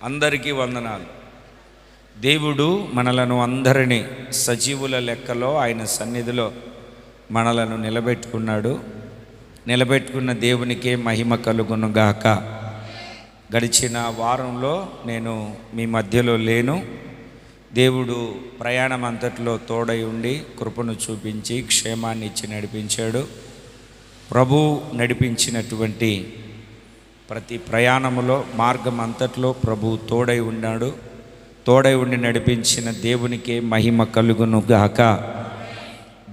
అందరికీ వందనాలు. దేవుడు మనలను అందరినీ సజీవుల లెక్కలో ఆయన సన్నిధిలో మనలను నిలబెట్టుకున్న దేవునికే మహిమ కలుగును గాక. గడిచిన వారంలో నేను మీ మధ్యలో లేను. దేవుడు ప్రయాణం అంతట్లో తోడై ఉండి కృపను చూపించి క్షేమాన్ని ఇచ్చి నడిపించాడు. ప్రభు నడిపించినటువంటి ప్రతి ప్రయాణములో మార్గం అంతట్లో ప్రభు తోడై ఉన్నాడు. తోడై ఉండి నడిపించిన దేవునికే మహిమ కలుగును గాక.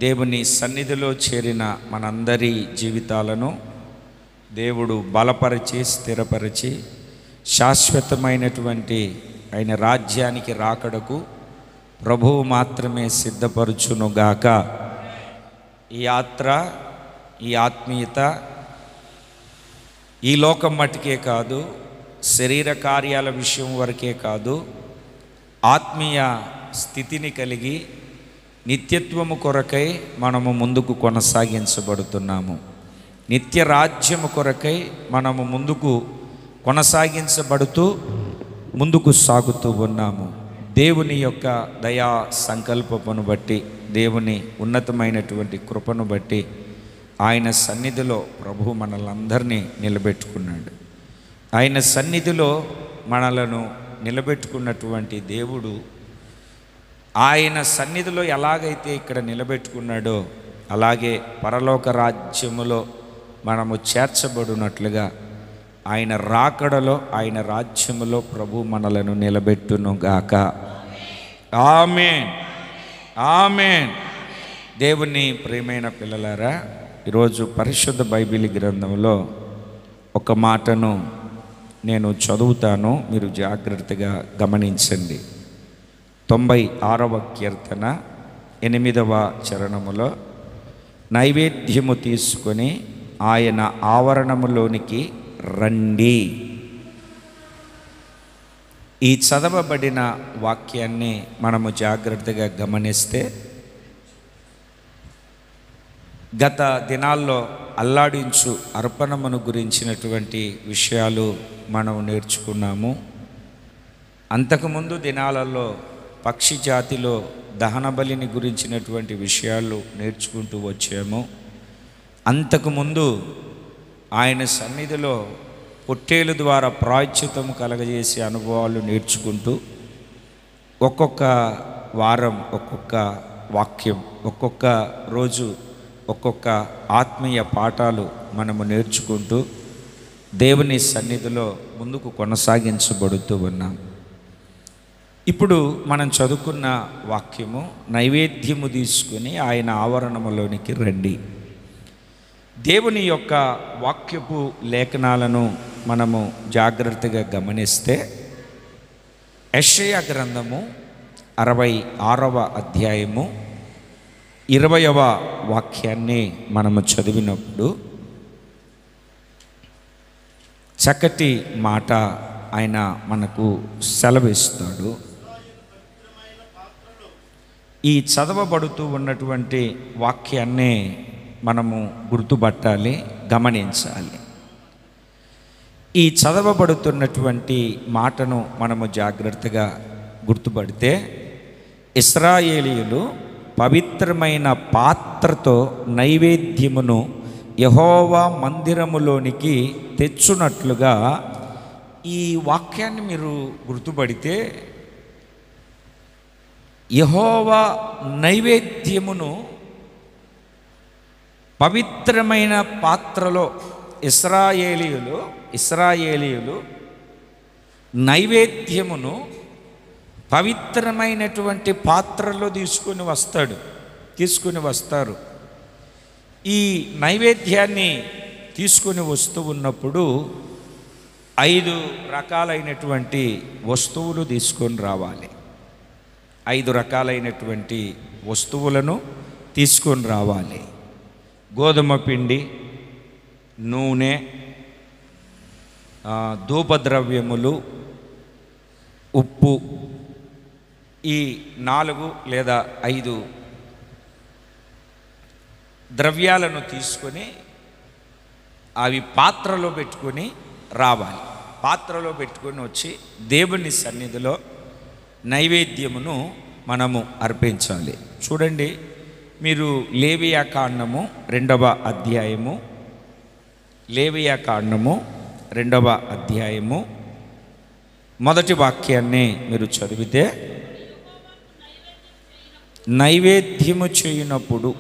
దేవుని సన్నిధిలో చేరిన మనందరి జీవితాలను దేవుడు బలపరిచి స్థిరపరిచి శాశ్వతమైనటువంటి ఆయన రాజ్యానికి రాకడకు ప్రభువు మాత్రమే సిద్ధపరచును గాక. ఈ యాత్ర, ఈ ఆత్మీయత ఈ లోకం మట్టుకే కాదు, శరీర కార్యాల విషయం వరకే కాదు, ఆత్మీయ స్థితిని కలిగి నిత్యత్వము కొరకై మనము ముందుకు కొనసాగించబడుతున్నాము. నిత్య రాజ్యము కొరకై మనము ముందుకు కొనసాగించబడుతూ ముందుకు సాగుతూ ఉన్నాము. దేవుని యొక్క దయా సంకల్పమును బట్టి, దేవుని ఉన్నతమైనటువంటి కృపను బట్టి ఆయన సన్నిధిలో ప్రభు మనలందరినీ నిలబెట్టుకున్నాడు. ఆయన సన్నిధిలో మనలను నిలబెట్టుకున్నటువంటి దేవుడు ఆయన సన్నిధిలో ఎలాగైతే ఇక్కడ నిలబెట్టుకున్నాడో అలాగే పరలోక రాజ్యములో మనము చేర్చబడినట్లుగా ఆయన రాకడలో, ఆయన రాజ్యములో ప్రభు మనలను నిలబెట్టును గాక. ఆమేన్, ఆమేన్. దేవుని ప్రియమైన పిల్లలారా, ఈరోజు పరిశుద్ధ బైబిల్ గ్రంథంలో ఒక మాటను నేను చదువుతాను, మీరు జాగ్రత్తగా గమనించండి. 96వ కీర్తన 8వ చరణములో, నైవేద్యము తీసుకొని ఆయన ఆవరణములోనికి రండి. ఈ చదవబడిన వాక్యాన్ని మనము జాగ్రత్తగా గమనిస్తే గత దినాల్లో అల్లాడించు అర్పణమును గురించినటువంటి విషయాలు మనం నేర్చుకున్నాము. అంతకుముందు దినాలలో పక్షి జాతిలో దహన బలిని గురించినటువంటి విషయాలు నేర్చుకుంటూ వచ్చాము. అంతకుముందు ఆయన సన్నిధిలో పొట్టేలు ద్వారా ప్రాయశ్చిత్తము కలగజేసే అనుభవాలు నేర్చుకుంటూ ఒక్కొక్క వారం ఒక్కొక్క వాక్యం, ఒక్కొక్క రోజు ఒక్కొక్క ఆత్మీయ పాఠాలు మనము నేర్చుకుంటూ దేవుని సన్నిధిలో ముందుకు కొనసాగించబడుతూ ఉన్నాం. ఇప్పుడు మనం చదువుకున్న వాక్యము, నైవేద్యము తీసుకుని ఆయన ఆవరణములోనికి రండి. దేవుని యొక్క వాక్యపు లేఖనాలను మనము జాగ్రత్తగా గమనిస్తే యెషయా గ్రంథము 66వ అధ్యాయము 20వ వాక్యాన్ని మనము చదివినప్పుడు చక్కటి మాట ఆయన మనకు సెలవిస్తాడు. ఈ చదవబడుతూ ఉన్నటువంటి వాక్యాన్ని మనము గుర్తుపట్టాలి, గమనించాలి. ఈ చదవబడుతున్నటువంటి మాటను మనము జాగ్రత్తగా గుర్తుపడితే, ఇశ్రాయేలీయులు పవిత్రమైన పాత్రతో నైవేద్యమును యెహోవా మందిరములోనికి తెచ్చునట్లుగా ఈ వాక్యాన్ని మీరు గుర్తుపడితే, యెహోవా నైవేద్యమును పవిత్రమైన పాత్రలో ఇశ్రాయేలీయులు నైవేద్యమును పవిత్రమైనటువంటి పాత్రలో తీసుకుని వస్తారు. ఈ నైవేద్యాన్ని తీసుకుని వస్తూ ఉన్నప్పుడు 5 రకాలైనటువంటి వస్తువులు తీసుకొని రావాలి. 5 రకాలైనటువంటి వస్తువులను తీసుకొని రావాలి. గోధుమ పిండి, నూనె, ధూపద్రవ్యములు, ఉప్పు. ఈ 4 లేదా 5 ద్రవ్యాలను తీసుకొని అవి పాత్రలో పెట్టుకొని రావాలి. పాత్రలో పెట్టుకొని వచ్చి దేవుని సన్నిధిలో నైవేద్యమును మనము అర్పించాలి. చూడండి, మీరు లేవియా కాండము 2వ అధ్యాయము, లేవియా కాండము 2వ అధ్యాయము మొదటి వాక్యాన్ని మీరు చదివితే, నైవేద్యము చేయనప్పుడు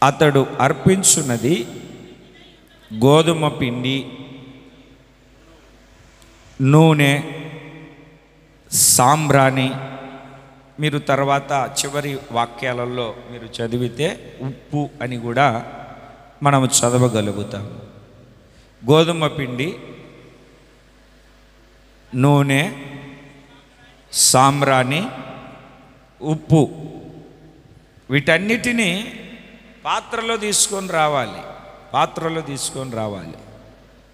అతడు అర్పించున్నది గోధుమ పిండి, నూనె, సాంబ్రాణి. మీరు తర్వాత చివరి వాక్యాలలో మీరు చదివితే ఉప్పు అని కూడా మనము చదవగలుగుతాం. గోధుమ పిండి, నూనె, సాంబ్రాణి, ఉప్పు, వీటన్నిటినీ పాత్రలో తీసుకొని రావాలి. పాత్రలో తీసుకొని రావాలి,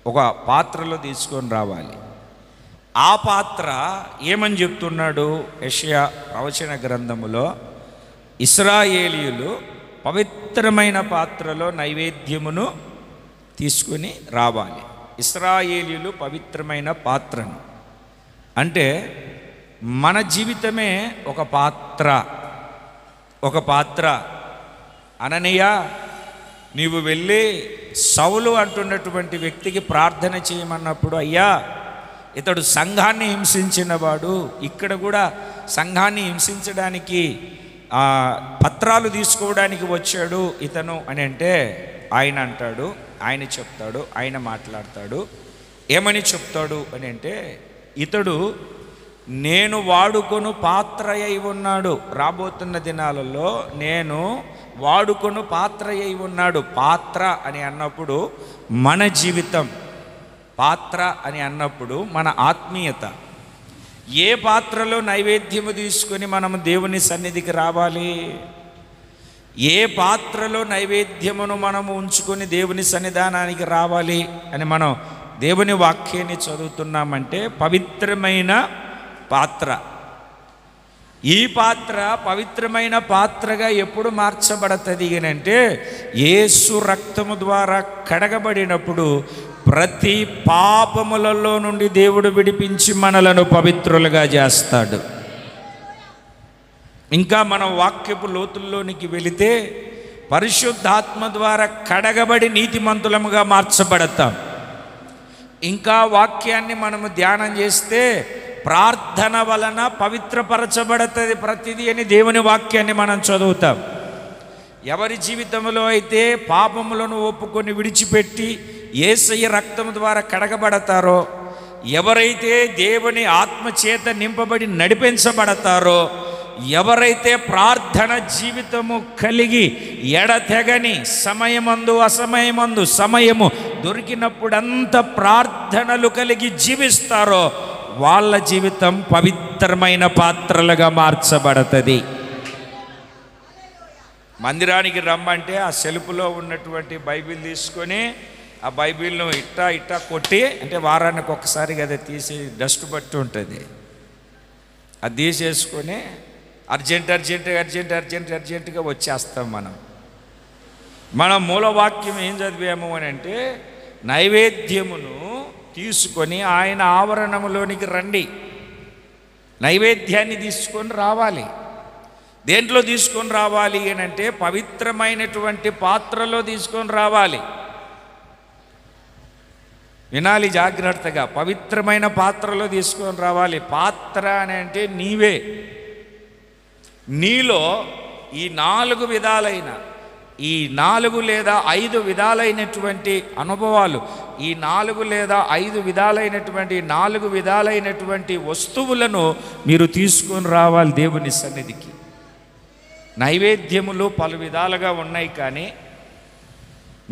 ఒక పాత్రలో తీసుకొని రావాలి. ఆ పాత్ర ఏమని చెప్తున్నాడు యెషయా ప్రవచన గ్రంథములో? ఇశ్రాయేలీయులు పవిత్రమైన పాత్రలో నైవేద్యమును తీసుకుని రావాలి. ఇశ్రాయేలీయులు పవిత్రమైన పాత్రను అంటే మన జీవితమే ఒక పాత్ర. ఒక పాత్ర. అననీయ, నీవు వెళ్ళి సౌలు అంటున్నటువంటి వ్యక్తికి ప్రార్థన చేయమన్నప్పుడు, అయ్యా ఇతడు సంఘాన్ని హింసించినవాడు, ఇక్కడ కూడా సంఘాన్ని హింసించడానికి పత్రాలు తీసుకోవడానికి వచ్చాడు ఇతను అని అంటే, ఆయన అంటాడు, ఆయన చెప్తాడు, ఆయన మాట్లాడతాడు. ఏమని చెప్తాడు అని అంటే, ఇతడు నేను వాడుకొను పాత్ర అయి ఉన్నాడు. రాబోతున్న దినాలలో నేను వాడుకొను పాత్ర అయి ఉన్నాడు. పాత్ర అని అన్నప్పుడు మన జీవితం, పాత్ర అని అన్నప్పుడు మన ఆత్మీయత. ఏ పాత్రలో నైవేద్యము తీసుకొని మనము దేవుని సన్నిధికి రావాలి? ఏ పాత్రలో నైవేద్యమును మనము ఉంచుకొని దేవుని సన్నిధానానికి రావాలి అని మనం దేవుని వాక్యాన్ని చదువుతున్నామంటే, పవిత్రమైన పాత్ర. ఈ పాత్ర పవిత్రమైన పాత్రగా ఎప్పుడు మార్చబడుతుంది అంటే, యేసు రక్తము ద్వారా కడగబడినప్పుడు ప్రతి పాపములలో నుండి దేవుడు విడిపించి మనలను పవిత్రులుగా చేస్తాడు. ఇంకా మనం వాక్యపు లోతుల్లోనికి వెళితే పరిశుద్ధాత్మ ద్వారా కడగబడి నీతిమంతులముగా మార్చబడతాం. ఇంకా వాక్యాన్ని మనము ధ్యానం చేస్తే ప్రార్థన వలన పవిత్రపరచబడుతుంది ప్రతిదీ అని దేవుని వాక్యాన్ని మనం చదువుతాం. ఎవరి జీవితంలో అయితే పాపములను ఒప్పుకొని విడిచిపెట్టి యేసయ్య రక్తం ద్వారా కడగబడతారో, ఎవరైతే దేవుని ఆత్మచేత నింపబడి నడిపించబడతారో, ఎవరైతే ప్రార్థన జీవితము కలిగి ఎడతెగని సమయమందు అసమయమందు సమయము దొరికినప్పుడంతా ప్రార్థనలు కలిగి జీవిస్తారో, వాళ్ళ జీవితం పవిత్రమైన పాత్రలుగా మార్చబడుతుంది. మందిరానికి రమ్మంటే ఆ సెల్ఫ్లో ఉన్నటువంటి బైబిల్ తీసుకొని ఆ బైబిల్ను ఇట్టా కొట్టి, అంటే వారానికి ఒకసారి కదా తీసి డస్ట్ బట్టి ఉంటుంది, అది తీసేసుకొని అర్జెంటుగా వచ్చేస్తాం. మన మూలవాక్యం ఏం చదివాము అని అంటే, నైవేద్యమును తీసుకొని ఆయన ఆవరణములోనికి రండి. నైవేద్యాన్ని తీసుకొని రావాలి. దేంట్లో తీసుకొని రావాలి అని అంటే, పవిత్రమైనటువంటి పాత్రలో తీసుకొని రావాలి. వినాలి జాగ్రత్తగా, పవిత్రమైన పాత్రలో తీసుకొని రావాలి. పాత్ర అని అంటే నీవే. నీలో ఈ 4 విధాలైన, ఈ 4 లేదా 5 విధాలైనటువంటి అనుభవాలు, ఈ 4 లేదా 5 విధాలైనటువంటి 4 విధాలైనటువంటి వస్తువులను మీరు తీసుకొని రావాలి దేవుని సన్నిధికి. నైవేద్యములు పలు విధాలుగా ఉన్నాయి, కానీ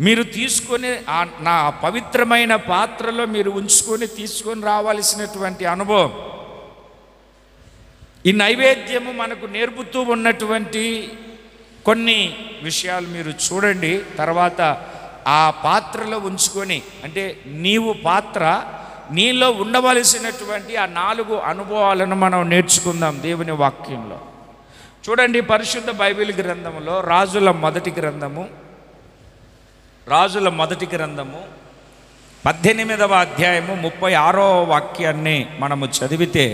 మీరు తీసుకొని నా పవిత్రమైన పాత్రలో మీరు ఉంచుకొని తీసుకొని రావాల్సినటువంటి అనుభవం. ఈ నైవేద్యము మనకు నేర్పుతూ ఉన్నటువంటి కొన్ని విషయాలు మీరు చూడండి. తర్వాత ఆ పాత్రలో ఉంచుకొని, అంటే నీవు పాత్ర, నీలో ఉండవలసినటువంటి ఆ 4 అనుభవాలను మనం నేర్చుకుందాం దేవుని వాక్యంలో. చూడండి, పరిశుద్ధ బైబిల్ గ్రంథములో రాజుల మొదటి గ్రంథము 18వ అధ్యాయము 36వ వాక్యాన్ని మనము చదివితే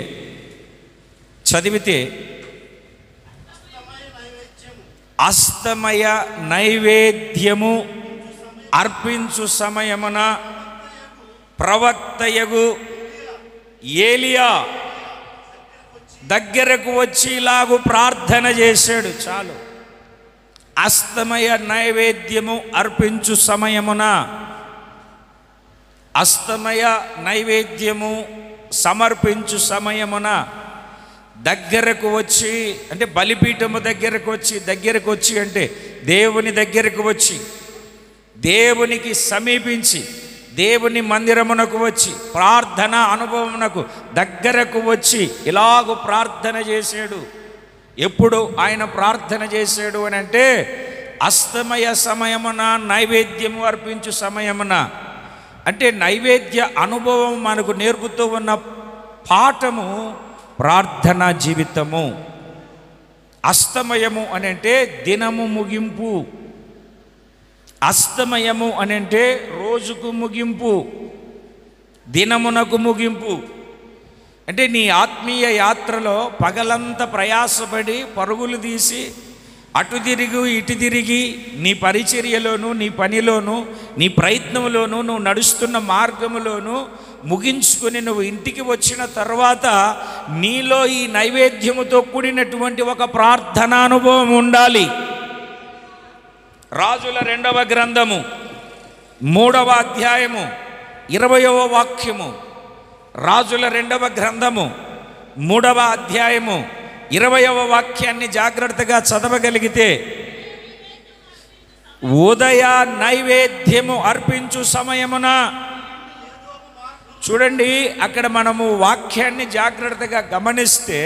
అస్తమయ నైవేద్యము అర్పించు సమయమున ప్రవక్తయగు ఏలియా దగ్గరకు వచ్చి ఇలాగు ప్రార్థన చేశాడు. చాలు. అస్తమయ నైవేద్యము అర్పించు సమయమున, అస్తమయ నైవేద్యము సమర్పించు సమయమున దగ్గరకు వచ్చి, అంటే బలిపీఠము దగ్గరకు వచ్చి అంటే దేవుని దగ్గరకు వచ్చి, దేవునికి సమీపించి, దేవుని మందిరమునకు వచ్చి, ప్రార్థన అనుభవమునకు దగ్గరకు వచ్చి ఇలాగూ ప్రార్థన చేశాడు. ఎప్పుడు ఆయన ప్రార్థన చేశాడు అని అంటే అస్తమయ సమయమున, నైవేద్యము అర్పించు సమయమున. అంటే నైవేద్య అనుభవం మనకు నేర్పుతూ ఉన్న పాఠము ప్రార్థనా జీవితము. అస్తమయము అని అంటే దినము ముగింపు, అస్తమయము అని అంటే రోజుకు ముగింపు, దినమునకు ముగింపు. అంటే నీ ఆత్మీయ యాత్రలో పగలంతా ప్రయాసపడి పరుగులు తీసి అటు తిరిగి ఇటు తిరిగి నీ పరిచర్యలోను, నీ పనిలోను, నీ ప్రయత్నంలోను, నువ్వు నడుస్తున్న మార్గములోను ముగించుకొని నువ్వు ఇంటికి వచ్చిన తర్వాత నీలో ఈ నైవేద్యముతో కూడినటువంటి ఒక ప్రార్థనా అనుభవం ఉండాలి. రాజుల 2వ గ్రంథము 3వ అధ్యాయము 20వ వాక్యము. రాజుల 2వ గ్రంథము 3వ అధ్యాయము 20వ వాక్యాన్ని జాగ్రత్తగా చదవగలిగితే, ఉదయ నైవేద్యము అర్పించు సమయమున. చూడండి, అక్కడ మనము వాక్యాన్ని జాగ్రత్తగా గమనిస్తే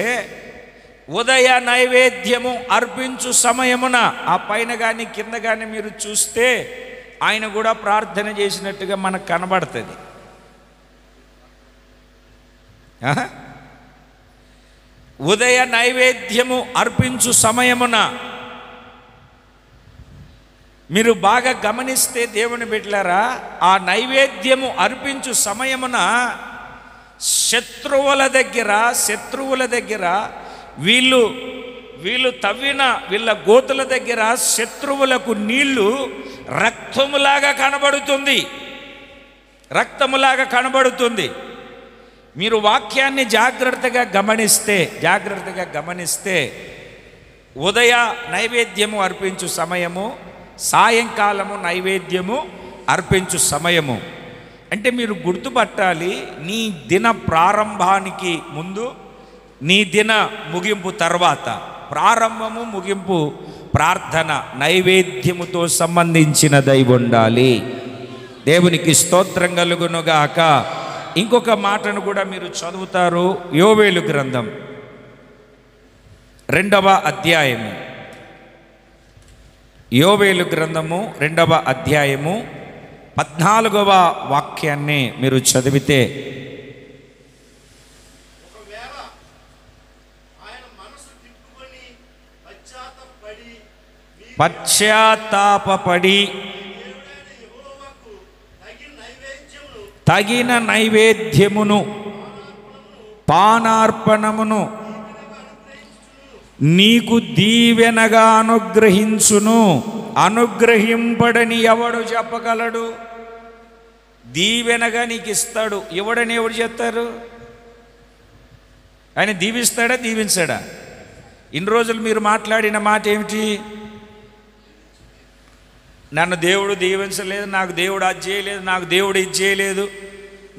ఉదయ నైవేద్యము అర్పించు సమయమున, ఆ పైన కానీ కింద కానీ మీరు చూస్తే ఆయన కూడా ప్రార్థన చేసినట్టుగా మనకు కనబడుతుంది. ఉదయ నైవేద్యము అర్పించు సమయమున మీరు బాగా గమనిస్తే దేవుని బిడ్డలారా, ఆ నైవేద్యము అర్పించు సమయమున శత్రువుల దగ్గర వీళ్ళు తవ్విన వీళ్ళ గోతుల దగ్గర శత్రువులకు నీళ్లు రక్తములాగా కనబడుతుంది. మీరు వాక్యాన్ని జాగ్రత్తగా గమనిస్తే ఉదయ నైవేద్యము అర్పించు సమయము, సాయంకాలము నైవేద్యము అర్పించు సమయము. అంటే మీరు గుర్తుపట్టాలి, నీ దిన ప్రారంభానికి ముందు, నీ దిన ముగింపు తర్వాత, ప్రారంభము ముగింపు ప్రార్థన నైవేద్యముతో సంబంధించినదై ఉండాలి. దేవునికి స్తోత్రం కలుగునుగాక. ఇంకొక మాటను కూడా మీరు చదువుతారు. యోవేలు గ్రంథం 2వ అధ్యాయము, యోవేలు గ్రంథము 2వ అధ్యాయము 14వ వాక్యాన్ని మీరు చదివితే, పశ్చాత్తాపపడి తగిన నైవేద్యమును పానార్పణమును నీకు దీవెనగా అనుగ్రహించును. అనుగ్రహింపడని ఎవడు చెప్పగలడు? దీవెనగా నీకు ఇస్తాడు. ఎవడని ఎవడు చెప్తారు? ఆయన దీవిస్తాడా, దీవించాడా? ఇన్ని రోజులు మీరు మాట్లాడిన మాట ఏమిటి? నన్ను దేవుడు దీవించలేదు, నాకు దేవుడు అది చేయలేదు, నాకు దేవుడు ఇది చేయలేదు,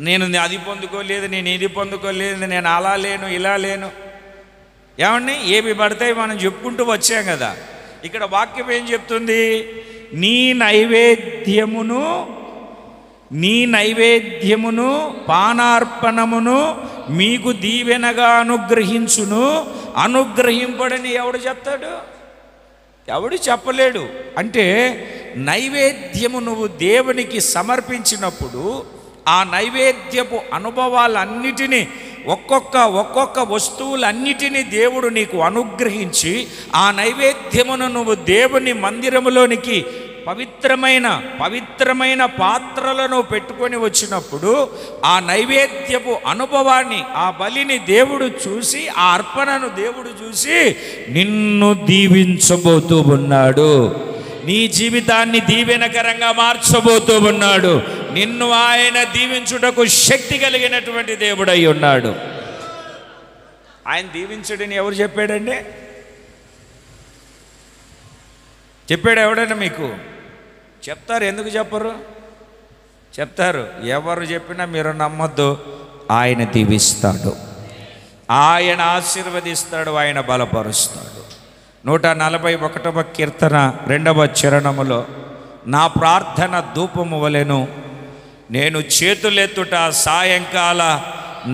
నేను అది పొందుకోలేదు, నేను ఇది పొందుకోలేదు, నేను అలా లేను, ఇలా లేను. ఏమండి, ఏవి పడతాయి మనం చెప్పుకుంటూ వచ్చాం కదా. ఇక్కడ వాక్యం ఏం చెప్తుంది? నీ నైవేద్యమును పానార్పణమును మీకు దీవెనగా అనుగ్రహించును. అనుగ్రహింపడని ఎవడు చెప్తాడు? ఎవడు చెప్పలేడు. అంటే నైవేద్యము నువ్వు దేవునికి సమర్పించినప్పుడు ఆ నైవేద్యపు అనుభవాలన్నిటినీ, ఒక్కొక్క వస్తువులన్నిటినీ దేవుడు నీకు అనుగ్రహించి ఆ నైవేద్యమును నువ్వు దేవుని మందిరములోనికి పవిత్రమైన పాత్రలను పెట్టుకొని వచ్చినప్పుడు ఆ నైవేద్యపు అనుభవాన్ని, ఆ బలిని దేవుడు చూసి, ఆ అర్పణను దేవుడు చూసి నిన్ను దీవించబోతూ ఉన్నాడు. నీ జీవితాన్ని దీవెనకరంగా మార్చబోతూ ఉన్నాడు. నిన్ను ఆయన దీవించుటకు శక్తి కలిగినటువంటి దేవుడై ఉన్నాడు. ఆయన దీవించుడని ఎవరు చెప్పాడండి? చెప్పాడు ఎవడైనా మీకు? చెప్తారు. ఎందుకు చెప్పరు? చెప్తారు. ఎవరు చెప్పినా మీరు నమ్మొద్దు. ఆయన దీవిస్తాడు, ఆయన ఆశీర్వదిస్తాడు, ఆయన బలపరుస్తాడు. 141వ కీర్తన 2వ చరణములో, నా ప్రార్థన ధూపము వలెను, నేను చేతులెత్తుట సాయంకాల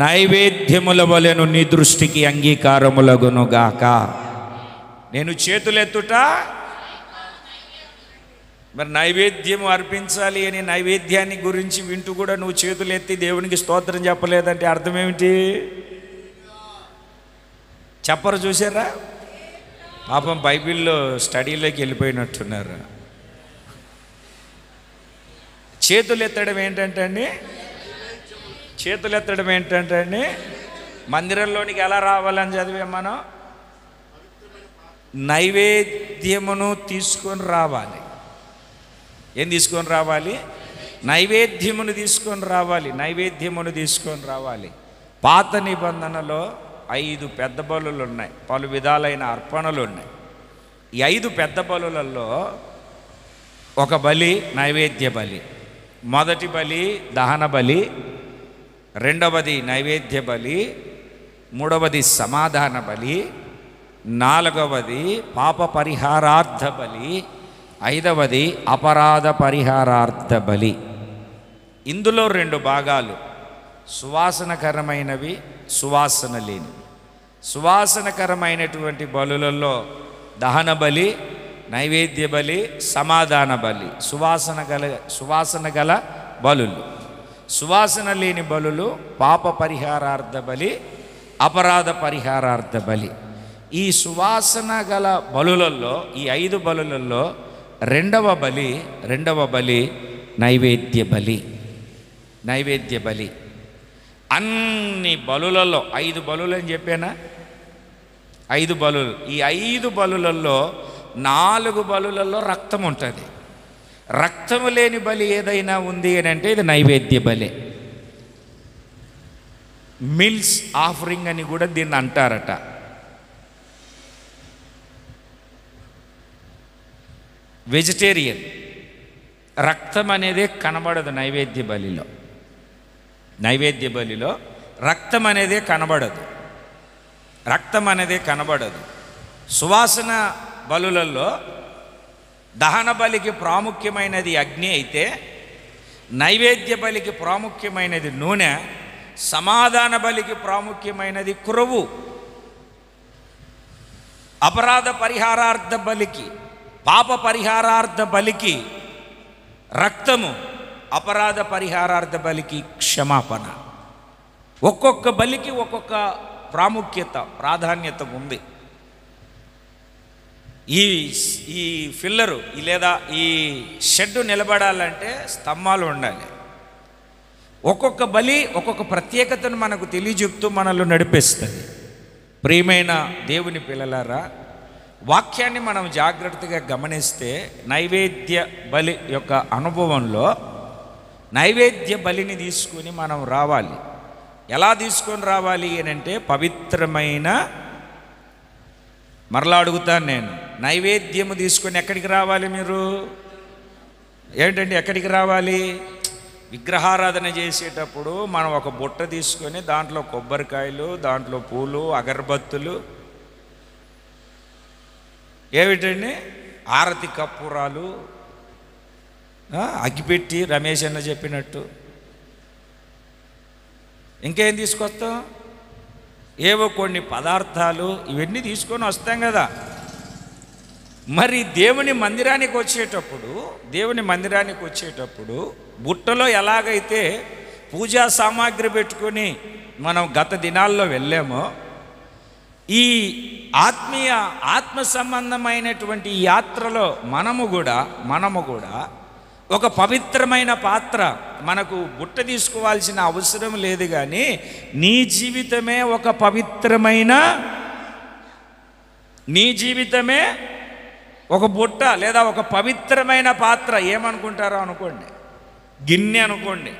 నైవేద్యముల వలెను నీ దృష్టికి అంగీకారములగునుగాక. నేను చేతులెత్తుట, మరి నైవేద్యం అర్పించాలి అని నైవేద్యాన్ని గురించి వింటూ కూడా నువ్వు చేతులెత్తి దేవునికి స్తోత్రం చెప్పలేదంటే అర్థం ఏమిటి? చెప్పరు. చూసారా? పాపం బైబిల్లో స్టడీలోకి వెళ్ళిపోయినట్టున్నారు. చేతులెత్తడం ఏంటంటే అండి, మందిరంలోనికి ఎలా రావాలని చదివాం మనం? నైవేద్యమును తీసుకొని రావాలి. ఏం తీసుకొని రావాలి? నైవేద్యమును తీసుకొని రావాలి. పాత నిబంధనలో 5 పెద్ద బలులు ఉన్నాయి, పలు విధాలైన అర్పణలు ఉన్నాయి. ఈ 5 పెద్ద బలులలో ఒక బలి నైవేద్య బలి. మొదటి బలి దహన బలి, రెండవది నైవేద్య బలి, మూడవది సమాధాన బలి, నాలుగవది పాప పరిహారార్థ బలి, ఐదవది అపరాధ పరిహారార్థ బలి. ఇందులో 2 భాగాలు, సువాసనకరమైనవి, సువాసన లేనివి. సువాసనకరమైనటువంటి బలులలో దహన బలి, నైవేద్య బలి, సమాధాన బలి, సువాసన గల బలులు. సువాసన లేని బలులు పాప పరిహారార్థ బలి, అపరాధ పరిహారార్థ బలి. ఈ సువాసన గల బలులలో, ఈ 5 బలులలో రెండవ బలి నైవేద్య బలి. అన్ని బలులలో 5 బలులు అని చెప్పానా? 5 బలులు. ఈ 5 బలులలో 4 బలులలో రక్తం ఉంటుంది. రక్తము లేని బలి ఏదైనా ఉంది అని అంటే ఇది నైవేద్య బలి. మిల్స్ ఆఫరింగ్ అని కూడా దీన్ని అంటారట. వెజిటేరియన్. రక్తం అనేది కనబడదు నైవేద్య బలిలో రక్తం అనేది కనబడదు. సువాసన బలులలో దహన బలికి ప్రాముఖ్యమైనది అగ్ని అయితే, నైవేద్య బలికి ప్రాముఖ్యమైనది నూనె, సమాధాన బలికి ప్రాముఖ్యమైనది కురువు. అపరాధ పరిహారార్థ బలికి, పాప పరిహారార్థ బలికి రక్తము, అపరాధ పరిహారార్థ బలికి క్షమాపణ. ఒక్కొక్క బలికి ఒక్కొక్క ప్రాధాన్యత ఉంది. ఈ ఫిల్లరు లేదా ఈ షెడ్ నిలబడాలంటే స్తంభాలు ఉండాలి. ఒక్కొక్క బలి ఒక్కొక్క ప్రత్యేకతను మనకు తెలియజెప్తూ మనల్ని నడిపిస్తుంది. ప్రియమైన దేవుని పిల్లలారా, వాక్యాన్ని మనం జాగ్రత్తగా గమనిస్తే నైవేద్య బలి యొక్క అనుభవంలో నైవేద్య బలిని తీసుకొని మనం రావాలి. ఎలా తీసుకొని రావాలి అని అంటే పవిత్రమైన, మరలా అడుగుతాను నేను, నైవేద్యము తీసుకొని ఎక్కడికి రావాలి? మీరు ఏంటంటే ఎక్కడికి రావాలి? విగ్రహారాధన చేసేటప్పుడు మనం ఒక బుట్ట తీసుకొని దాంట్లో కొబ్బరికాయలు, దాంట్లో పూలు, అగరబత్తులు, ఏమిటండి ఆరతి కర్పూరాలు, అగ్గిపెట్టి రమేష్ అన్న చెప్పినట్టు ఇంకేం తీసుకొస్తాం? ఏవో కొన్ని పదార్థాలు, ఇవన్నీ తీసుకొని వస్తాం కదా. మరి దేవుని మందిరానికి వచ్చేటప్పుడు బుట్టలో ఎలాగైతే పూజా సామాగ్రి పెట్టుకొని మనం గత దినాల్లో వెళ్ళామో, ఈ ఆత్మ సంబంధమైనటువంటి ఈ యాత్రలో మనము కూడా ఒక పవిత్రమైన పాత్ర. మనకు బుట్ట తీసుకోవాల్సిన అవసరం లేదు, కానీ నీ జీవితమే ఒక పవిత్రమైన, నీ జీవితమే ఒక బుట్ట లేదా ఒక పవిత్రమైన పాత్ర. ఏమనుకుంటారో అనుకోండి, గిన్నె అనుకోండి,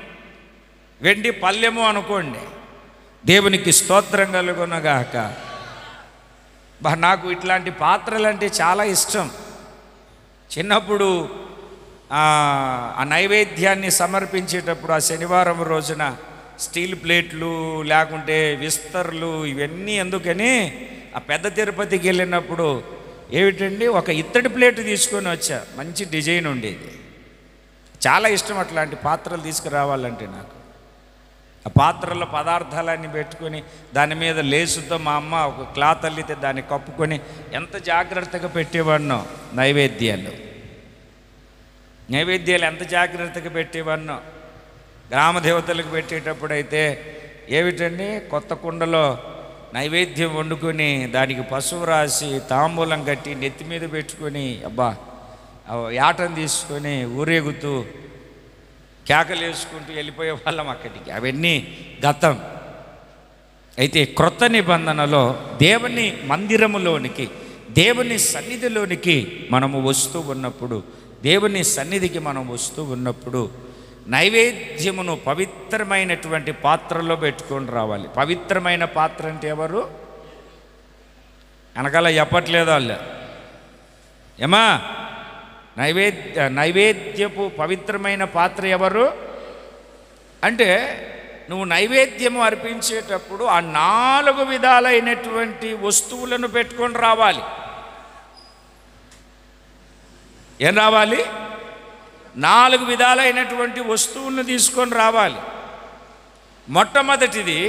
వెండి పల్లెము అనుకోండి. దేవునికి స్తోత్రం కలుగునగాక. నాకు ఇట్లాంటి పాత్రలు అంటే చాలా ఇష్టం. చిన్నప్పుడు ఆ నైవేద్యాన్ని సమర్పించేటప్పుడు ఆ శనివారం రోజున స్టీల్ ప్లేట్లు లేకుంటే విస్తర్లు ఇవన్నీ ఎందుకని ఆ పెద్ద తిరుపతికి వెళ్ళినప్పుడు ఏమిటండి ఒక ఇత్తడి ప్లేట్ తీసుకొని వచ్చా. మంచి డిజైన్ ఉండేది. చాలా ఇష్టం అట్లాంటి పాత్రలు తీసుకురావాలంటే నాకు. ఆ పాత్రలో పదార్థాలన్నీ పెట్టుకొని దాని మీద లేసుతో మా అమ్మ ఒక క్లాత్ అల్లితే దాన్ని కప్పుకొని ఎంత జాగ్రత్తగా పెట్టేవాడినో. నైవేద్యాలు ఎంత జాగ్రత్తగా పెట్టేవాడినో. గ్రామ దేవతలకు పెట్టేటప్పుడు అయితే ఏమిటండి కొత్త కుండలో నైవేద్యం వండుకొని దానికి పసుపు రాసి తాంబూలం కట్టి నెత్తి మీద పెట్టుకొని యాటను తీసుకొని ఊరేగుతూ కేకలు వేసుకుంటూ వెళ్ళిపోయే వాళ్ళం అక్కడికి. అవన్నీ గతం. అయితే క్రొత్త నిబంధనలో దేవుని మందిరములోనికి, దేవుని సన్నిధిలోనికి మనము వస్తూ ఉన్నప్పుడు, దేవుని సన్నిధికి మనం వస్తూ ఉన్నప్పుడు నైవేద్యమును పవిత్రమైనటువంటి పాత్రలో పెట్టుకొని రావాలి. పవిత్రమైన పాత్ర అంటే ఎవరు? వెనకాల చెప్పట్లేదు వాళ్ళు. ఏమా నైవేద్యపు పవిత్రమైన పాత్ర ఎవరు అంటే, నువ్వు నైవేద్యము అర్పించేటప్పుడు ఆ 4 విధాలైనటువంటి వస్తువులను పెట్టుకొని రావాలి. ఏం రావాలి? 4 విధాలైనటువంటి వస్తువులను తీసుకొని రావాలి. మొట్టమొదటిది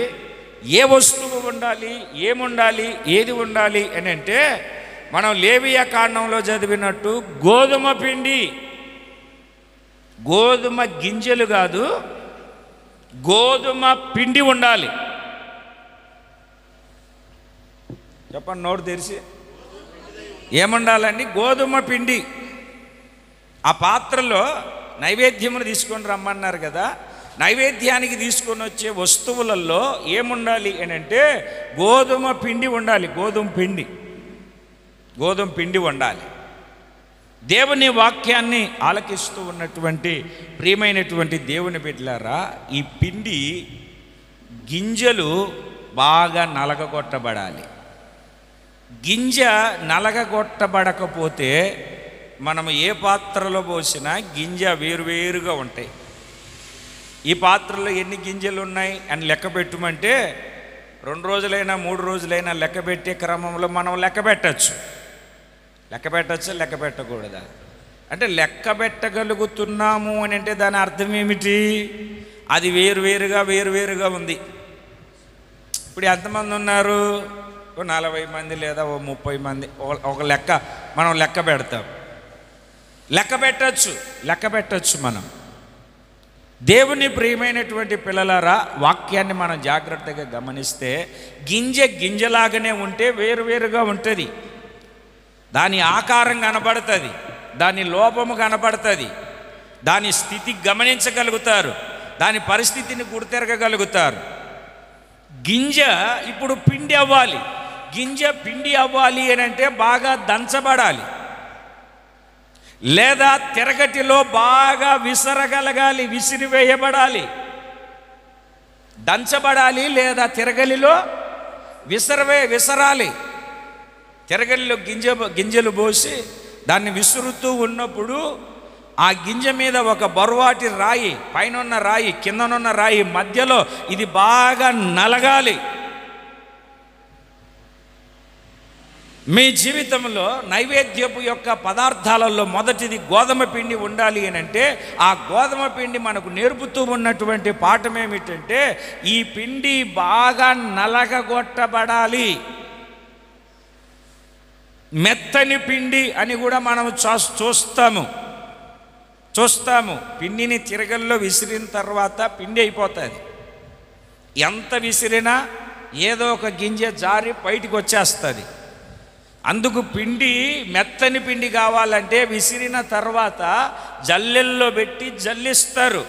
ఏ వస్తువు ఉండాలి, ఏముండాలి, ఏది ఉండాలి అని అంటే, మనం లేవియా కాండంలో చదివినట్టు గోధుమ పిండి, గోధుమ గింజలు కాదు, గోధుమ పిండి ఉండాలి. చెప్పండి నోరు తెరిచి. ఏముండాలండి? గోధుమ పిండి. ఆ పాత్రలో నైవేద్యమును తీసుకొని రమ్మన్నారు కదా. నైవేద్యానికి తీసుకొని వచ్చే వస్తువులలో ఏముండాలి అని అంటే గోధుమ పిండి ఉండాలి. గోధుమ పిండి ఉండాలి. దేవుని వాక్యాన్ని ఆలకిస్తూ ఉన్నటువంటి ప్రియమైనటువంటి దేవుని బిడ్డలారా, ఈ పిండి గింజలు బాగా నలగగొట్టబడాలి. గింజ నలగగొట్టబడకపోతే మనం ఏ పాత్రలో పోసినా గింజ వేరువేరుగా ఉంటాయి. ఈ పాత్రలో ఎన్ని గింజలు ఉన్నాయి అని లెక్క పెట్టమంటే 2 రోజులైనా 3 రోజులైనా లెక్క పెట్టే క్రమంలో మనం లెక్క పెట్టచ్చా? లెక్క పెట్టకూడదా? అంటే లెక్క పెట్టగలుగుతున్నాము అని అంటే దాని అర్థం ఏమిటి? అది వేరువేరుగా ఉంది. ఇప్పుడు ఎంతమంది ఉన్నారు? 40 మంది లేదా 30 మంది. ఒక లెక్క మనం లెక్క పెడతాం. లెక్క పెట్టచ్చు మనం. దేవుని ప్రియమైనటువంటి పిల్లలారా, వాక్యాన్ని మనం జాగ్రత్తగా గమనిస్తే గింజలాగానే ఉంటే వేరువేరుగా ఉంటుంది. దాని ఆకారం కనబడుతుంది, దాని లోపము కనబడుతుంది, దాని స్థితి గమనించగలుగుతారు, దాని పరిస్థితిని గుర్తెరగగలుగుతారు. గింజ ఇప్పుడు పిండి అవ్వాలి. గింజ పిండి అవ్వాలి అని అంటే బాగా దంచబడాలి, లేదా తిరగటిలో బాగా విసరగలగాలి, విసిరివేయబడాలి. దంచబడాలి లేదా తిరగలిలో విసరాలి. తిరగలిలో గింజలు పోసి దాన్ని విసురుతూ ఉన్నప్పుడు ఆ గింజ మీద ఒక బరువాటి రాయి, పైన రాయి, కిందనున్న రాయి మధ్యలో ఇది బాగా నలగాలి. మీ జీవితంలో నైవేద్యపు యొక్క పదార్థాలలో మొదటిది గోధుమ పిండి ఉండాలి అని అంటే, ఆ గోధుమ పిండి మనకు నేర్పుతూ ఉన్నటువంటి పాఠం ఏమిటంటే, ఈ పిండి బాగా నలగగొట్టబడాలి. మెత్తని పిండి అని కూడా మనం చూస్తాము. పిండిని తిరగల్లో విసిరిన తర్వాత పిండి అయిపోతుంది. ఎంత విసిరినా ఏదో ఒక గింజ జారి బయటికి వచ్చేస్తుంది. అందుకు పిండి, మెత్తని పిండి కావాలంటే విసిరిన తర్వాత జల్లెల్లో పెట్టి జల్లిస్తారు,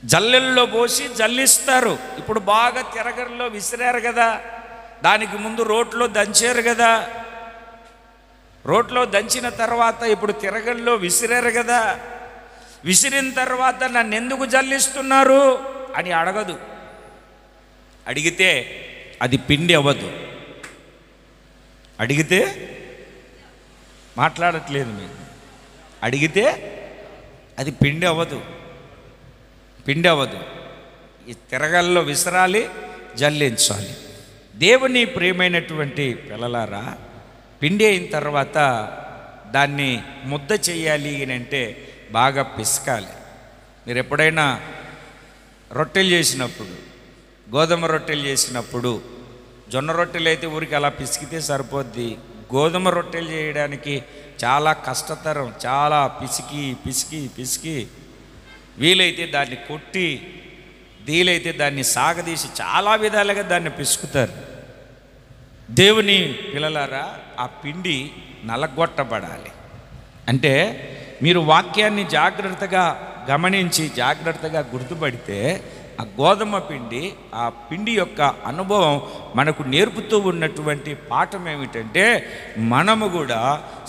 జల్లెల్లో పోసి జల్లిస్తారు. ఇప్పుడు బాగా తిరగల్లో విసిరారు కదా, దానికి ముందు రోట్లో దంచారు కదా, రోట్లో దంచిన తర్వాత ఇప్పుడు తిరగల్లో విసిరారు కదా, విసిరిన తర్వాత నన్ను ఎందుకు జల్లిస్తున్నారు అని అడగదు. అడిగితే అది పిండి అవ్వదు. అడిగితే మాట్లాడట్లేదు మీరు. అడిగితే అది పిండి అవ్వదు, పిండి అవ్వదు. ఈ తిరగల్లో విసరాలి, జల్లించాలి. దేవుని ప్రియమైనటువంటి పిల్లలారా, పిండి అయిన తర్వాత దాన్ని ముద్ద చేయాలి అని అంటే బాగా పిసకాలి. మీరు ఎప్పుడైనా రొట్టెలు చేసినప్పుడు, గోధుమ రొట్టెలు చేసినప్పుడు, జొన్న రొట్టెలు అయితే ఊరికి అలా పిసికితే సరిపోద్ది. గోధుమ రొట్టెలు చేయడానికి చాలా కష్టతరం. చాలా పిసికి పిసికి పిసికి వీలైతే దాన్ని కొట్టి, వీలైతే దాన్ని సాగదీసి చాలా విధాలుగా దాన్ని పిసుకుతారు. దేవుని పిల్లలారా, ఆ పిండి నలగొట్టబడాలి. అంటే మీరు వాక్యాన్ని జాగ్రత్తగా గమనించి జాగ్రత్తగా గుర్తుపడితే ఆ గోధుమ పిండి, ఆ పిండి యొక్క అనుభవం మనకు నేర్పుతూ ఉన్నటువంటి పాఠం ఏమిటంటే, మనము కూడా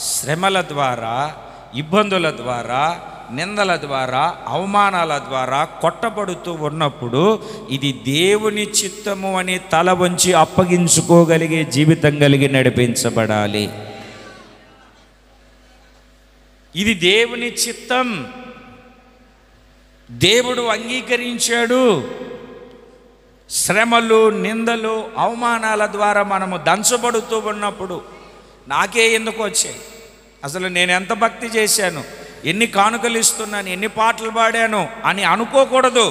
శ్రమల ద్వారా, ఇబ్బందుల ద్వారా, నిందల ద్వారా, అవమానాల ద్వారా కొట్టబడుతూ ఉన్నప్పుడు ఇది దేవుని చిత్తము అని తల వంచి అప్పగించుకోగలిగే జీవితం కలిగి నడిపించబడాలి. ఇది దేవుని చిత్తం, దేవుడు అంగీకరించాడు. శ్రమలు, నిందలు, అవమానాల ద్వారా మనము దంచబడుతూ ఉన్నప్పుడు నాకే ఎందుకు వచ్చాయి, అసలు నేను ఎంత భక్తి చేశాను, ఎన్ని కానుకలు ఇస్తున్నాను, ఎన్ని పాటలు పాడాను అని అనుకోకూడదు.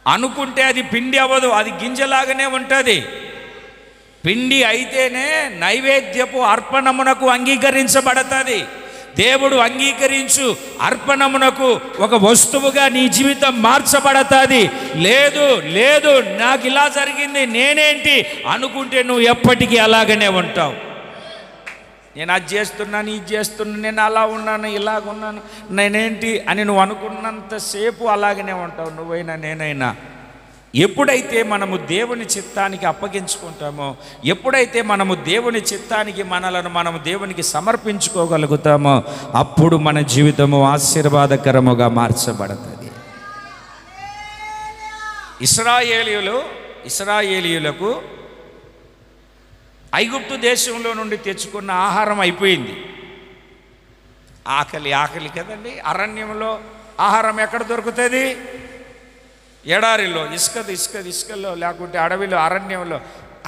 అనుకుంటే అది పిండి అవ్వదు, అది గింజలాగానే ఉంటుంది. పిండి అయితేనే నైవేద్యపు అర్పణమునకు అంగీకరించబడతాది. దేవుడు అంగీకరించు అర్పణమునకు ఒక వస్తువుగా నీ జీవితం మార్చబడతాది. లేదు లేదు నాకు ఇలా జరిగింది నేనేంటి అనుకుంటే నువ్వు ఎప్పటికీ అలాగనే ఉంటావు. నేను అది చేస్తున్నాను, ఇది చేస్తున్నాను, నేను అలా ఉన్నాను, ఇలాగున్నాను, నేనేంటి అని నువ్వు అనుకున్నంతసేపు అలాగనే ఉంటావు, నువ్వైనా నేనైనా. ఎప్పుడైతే మనము దేవుని చిత్తానికి అప్పగించుకుంటామో, ఎప్పుడైతే మనము దేవుని చిత్తానికి మనలను మనము దేవునికి సమర్పించుకోగలుగుతామో, అప్పుడు మన జీవితము ఆశీర్వాదకరముగా మార్చబడుతుంది. ఇశ్రాయేలీయులకు ఐగుప్తు దేశంలో నుండి తెచ్చుకున్న ఆహారం అయిపోయింది. ఆకలి కదండి. అరణ్యంలో ఆహారం ఎక్కడ దొరుకుతుంది? ఎడారిలో, ఇసుకలో, లేకుంటే అడవిలో, అరణ్యంలో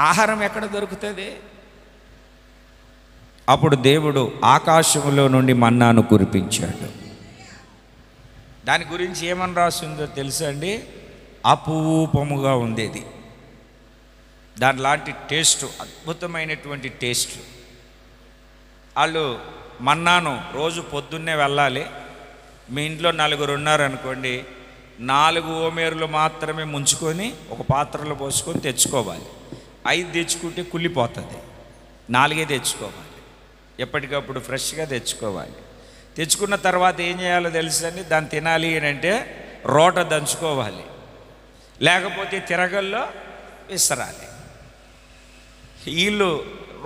ఆహారం ఎక్కడ దొరుకుతుంది? అప్పుడు దేవుడు ఆకాశంలో నుండి మన్నాను కురిపించాడు. దాని గురించి ఏమని రాసిందో తెలుసా అండి? అపూపముగా ఉండేది. దాని లాంటి టేస్ట్, అద్భుతమైనటువంటి టేస్ట్. వాళ్ళు మన్నాను రోజు పొద్దున్నే వెళ్ళాలి. మీ ఇంట్లో 4 ఉన్నారనుకోండి, 4 ఓమేరులు మాత్రమే ముంచుకొని ఒక పాత్రలో పోసుకొని తెచ్చుకోవాలి. 5 తెచ్చుకుంటే కుళ్ళిపోతుంది. 4 తెచ్చుకోవాలి. ఎప్పటికప్పుడు ఫ్రెష్గా తెచ్చుకోవాలి. తెచ్చుకున్న తర్వాత ఏం చేయాలో తెలుసండి? దాన్ని తినాలి అని అంటే రోట దంచుకోవాలి, లేకపోతే తిరగల్లో విసరాలి. వీళ్ళు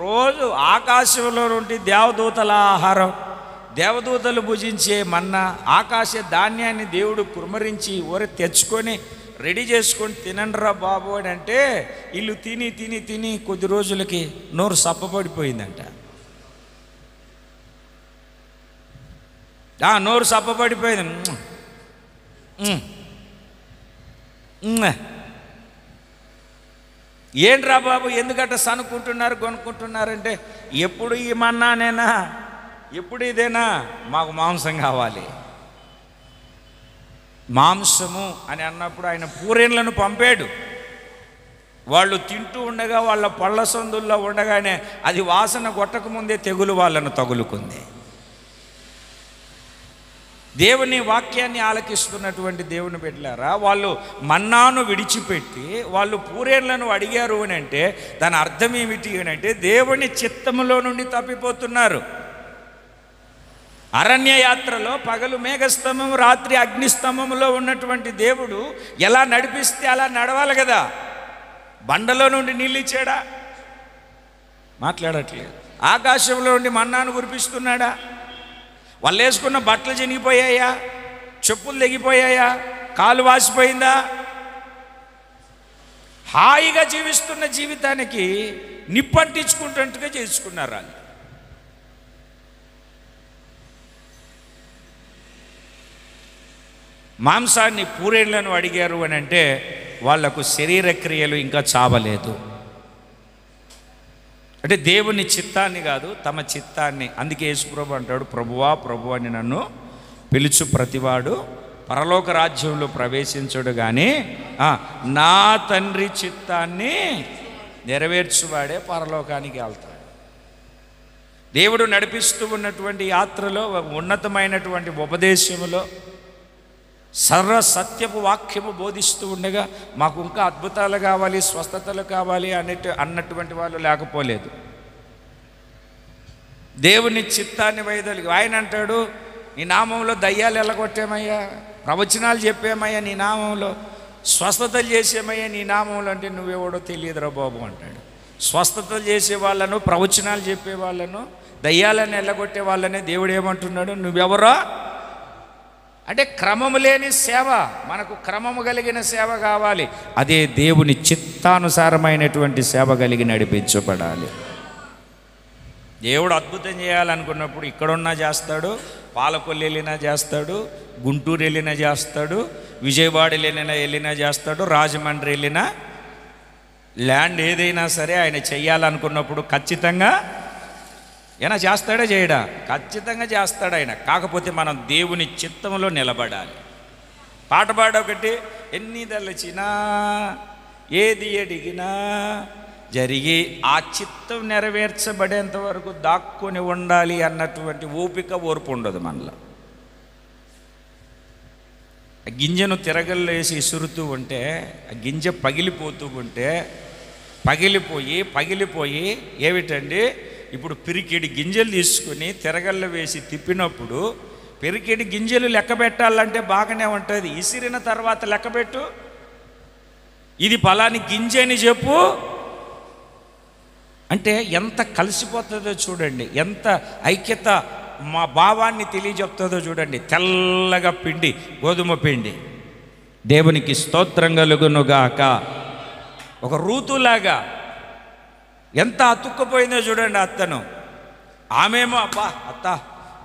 రోజు ఆకాశంలో నుండి దేవదూతల ఆహారం, దేవదూతలు భుజించే మన్నా, ఆకాశ ధాన్యాన్ని దేవుడు కుమ్మరించి తెచ్చుకొని రెడీ చేసుకొని తినండిరా బాబు అని అంటే వీళ్ళు తిని తిని తిని కొద్ది రోజులకి నోరు సప్పబడిపోయిందంట. నోరు సప్పబడిపోయింది. ఏంట్రా బాబు ఎందుకంటే సనుక్కుంటున్నారు, కొనుక్కుంటున్నారంటే, ఎప్పుడు ఈ మన్నానేనా, ఎప్పుడు ఇదేనా, మాకు మాంసం కావాలి. మాంసము అని అన్నప్పుడు ఆయన పూరేళ్లను పంపాడు. వాళ్ళు తింటూ ఉండగా, వాళ్ళ పళ్ళ సందుల్లో ఉండగానే అది వాసన కొట్టకముందే తెగులు వాళ్ళను తగులుకుంది. దేవుని వాక్యాన్ని ఆలకిస్తున్నటువంటి దేవుని బిడ్డలారా, వాళ్ళు మన్నాను విడిచిపెట్టి వాళ్ళు పూరేళ్లను అడిగారు అని అంటే దాని అర్థం ఏమిటి అని అంటే దేవుని చిత్తములో నుండి తప్పిపోతున్నారు. అరణ్య యాత్రలో పగలు మేఘస్తంభం, రాత్రి అగ్నిస్తంభంలో ఉన్నటువంటి దేవుడు ఎలా నడిపిస్తే అలా నడవాలి కదా. బండలో నుండి నీళ్ళు ఇచ్చాడా? మాట్లాడట్లేదు. ఆకాశంలో నుండి మన్నాను కురిపిస్తున్నాడా? వాళ్ళు వేసుకున్న బట్టలు చినిగిపోయాయా? చెప్పులు తెగిపోయాయా? కాలు వాసిపోయిందా? హాయిగా జీవిస్తున్న జీవితానికి నిప్పంటించుకుంటున్నట్టుగా చేసుకున్నారు వాళ్ళు. మాంసాన్ని పూరేళ్లను అడిగారు అని అంటే వాళ్లకు శరీర క్రియలు ఇంకా చావలేదు. అంటే దేవుని చిత్తాన్ని కాదు, తమ చిత్తాన్ని. అందుకే యేసుప్రభు అంటాడు, ప్రభువా ప్రభు అని నన్ను పిలుచు ప్రతివాడు పరలోక రాజ్యంలో ప్రవేశించడు కానీ నా తండ్రి చిత్తాన్ని నెరవేర్చువాడే పరలోకానికి వెళ్తాడు. దేవుడు నడిపిస్తూ ఉన్నటువంటి యాత్రలో, ఉన్నతమైనటువంటి ఉపదేశములో సర్వ సత్యపు వాక్యము బోధిస్తూ ఉండగా మాకు ఇంకా అద్భుతాలు కావాలి, స్వస్థతలు కావాలి అన్నటువంటి వాళ్ళు లేకపోలేదు. దేవుని చిత్తాన్ని వైదొలిగి ఆయన అంటాడు, నీ నామంలో దయ్యాలు ఎల్లగొట్టామయ్యా, ప్రవచనాలు చెప్పామయ్యా నీ నామంలో, స్వస్థతలు చేసామయ్యా నీ నామంలో. అంటే నువ్వెవడో తెలియదురా బాబు అంటాడు. స్వస్థతలు చేసే వాళ్ళను, ప్రవచనాలు చెప్పే వాళ్ళను, దయ్యాలను ఎల్లగొట్టే వాళ్ళనే దేవుడు ఏమంటున్నాడు, నువ్వెవరో అంటే క్రమము లేని సేవ. మనకు క్రమము కలిగిన సేవ కావాలి. అదే దేవుని చిత్తానుసారమైనటువంటి సేవ కలిగి నడిపించబడాలి. దేవుడు అద్భుతం చేయాలనుకున్నప్పుడు ఇక్కడున్నా చేస్తాడు, పాలకొల్లు వెళ్ళినా చేస్తాడు, గుంటూరు వెళ్ళినా చేస్తాడు, విజయవాడ వెళ్ళినా చేస్తాడు, రాజమండ్రి వెళ్ళినా, ల్యాండ్ ఏదైనా సరే ఆయన చెయ్యాలనుకున్నప్పుడు ఖచ్చితంగా ఏనా చేస్తాడా చేయడా? ఖచ్చితంగా చేస్తాడు ఆయన. కాకపోతే మనం దేవుని చిత్తంలో నిలబడాలి. పాట పాడొకటి, ఎన్ని తలచినా ఏది అడిగినా జరిగి ఆ చిత్తం నెరవేర్చబడేంత వరకు దాక్కుని ఉండాలి అన్నటువంటి ఓపిక, ఓర్పు ఉండదు మనలో. ఆ గింజను తిరగల్లో వేసి ఇసురుతూ ఉంటే ఆ గింజ పగిలిపోతూ ఉంటే పగిలిపోయి ఏమిటండి, ఇప్పుడు పిరికిడి గింజలు తీసుకుని తిరగల్లో వేసి తిప్పినప్పుడు పిరికిడి గింజలు లెక్క పెట్టాలంటే బాగానే ఉంటుంది. ఇసిరిన తర్వాత లెక్కబెట్టు, ఇది పలాని గింజ అని చెప్పు అంటే ఎంత కలిసిపోతుందో చూడండి, ఎంత ఐక్యత మా భావాన్ని తెలియజెప్తుందో చూడండి. తెల్లగా పిండి, గోధుమ పిండి, దేవునికి స్తోత్రం కలుగునుగాక. ఒక రూతులాగా ఎంత అతుక్కుపోయిందో చూడండి అత్తను. ఆమెమో అబ్బా అత్త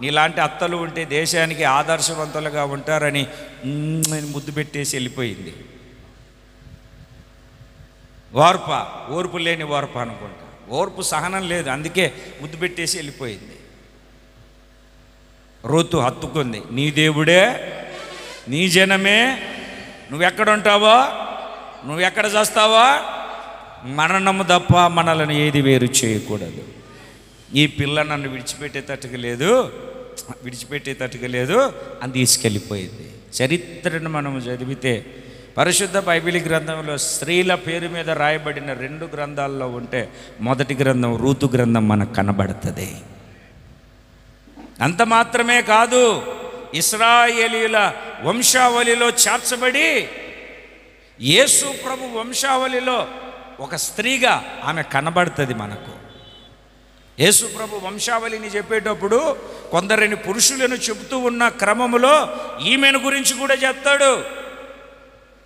నీలాంటి అత్తలు ఉంటే దేశానికి ఆదర్శవంతులుగా ఉంటారని ముద్దు పెట్టేసి వెళ్ళిపోయింది. ఓర్పు లేని ఓర్పు అనుకుంటా, ఓర్పు సహనం లేదు, అందుకే ముద్దు పెట్టేసి వెళ్ళిపోయింది. రూతు హత్తుకుంది, నీ దేవుడే, నీ జనమే, నువ్వెక్కడుంటావో, నువ్వెక్కడ చేస్తావో, మరణము తప్ప మనలను ఏది వేరు చేయకూడదు. ఈ పిల్ల నన్ను విడిచిపెట్టేటట్టుగా లేదు అని తీసుకెళ్ళిపోయింది. చరిత్రను మనం చదివితే పరిశుద్ధ బైబిల్ గ్రంథంలో స్త్రీల పేరు మీద రాయబడిన 2 గ్రంథాల్లో ఉంటే మొదటి గ్రంథం రూతు గ్రంథం మనకు కనబడుతుంది. అంత మాత్రమే కాదు, ఇశ్రాయేలీయుల వంశావళిలో చేర్చబడి యేసు ప్రభు వంశావళిలో ఒక స్త్రీగా ఆమె కనబడుతుంది మనకు. యేసు ప్రభు వంశావళిని చెప్పేటప్పుడు కొందరిని పురుషులను చెబుతూ ఉన్న క్రమములో ఈమెను గురించి కూడా చెప్తాడు.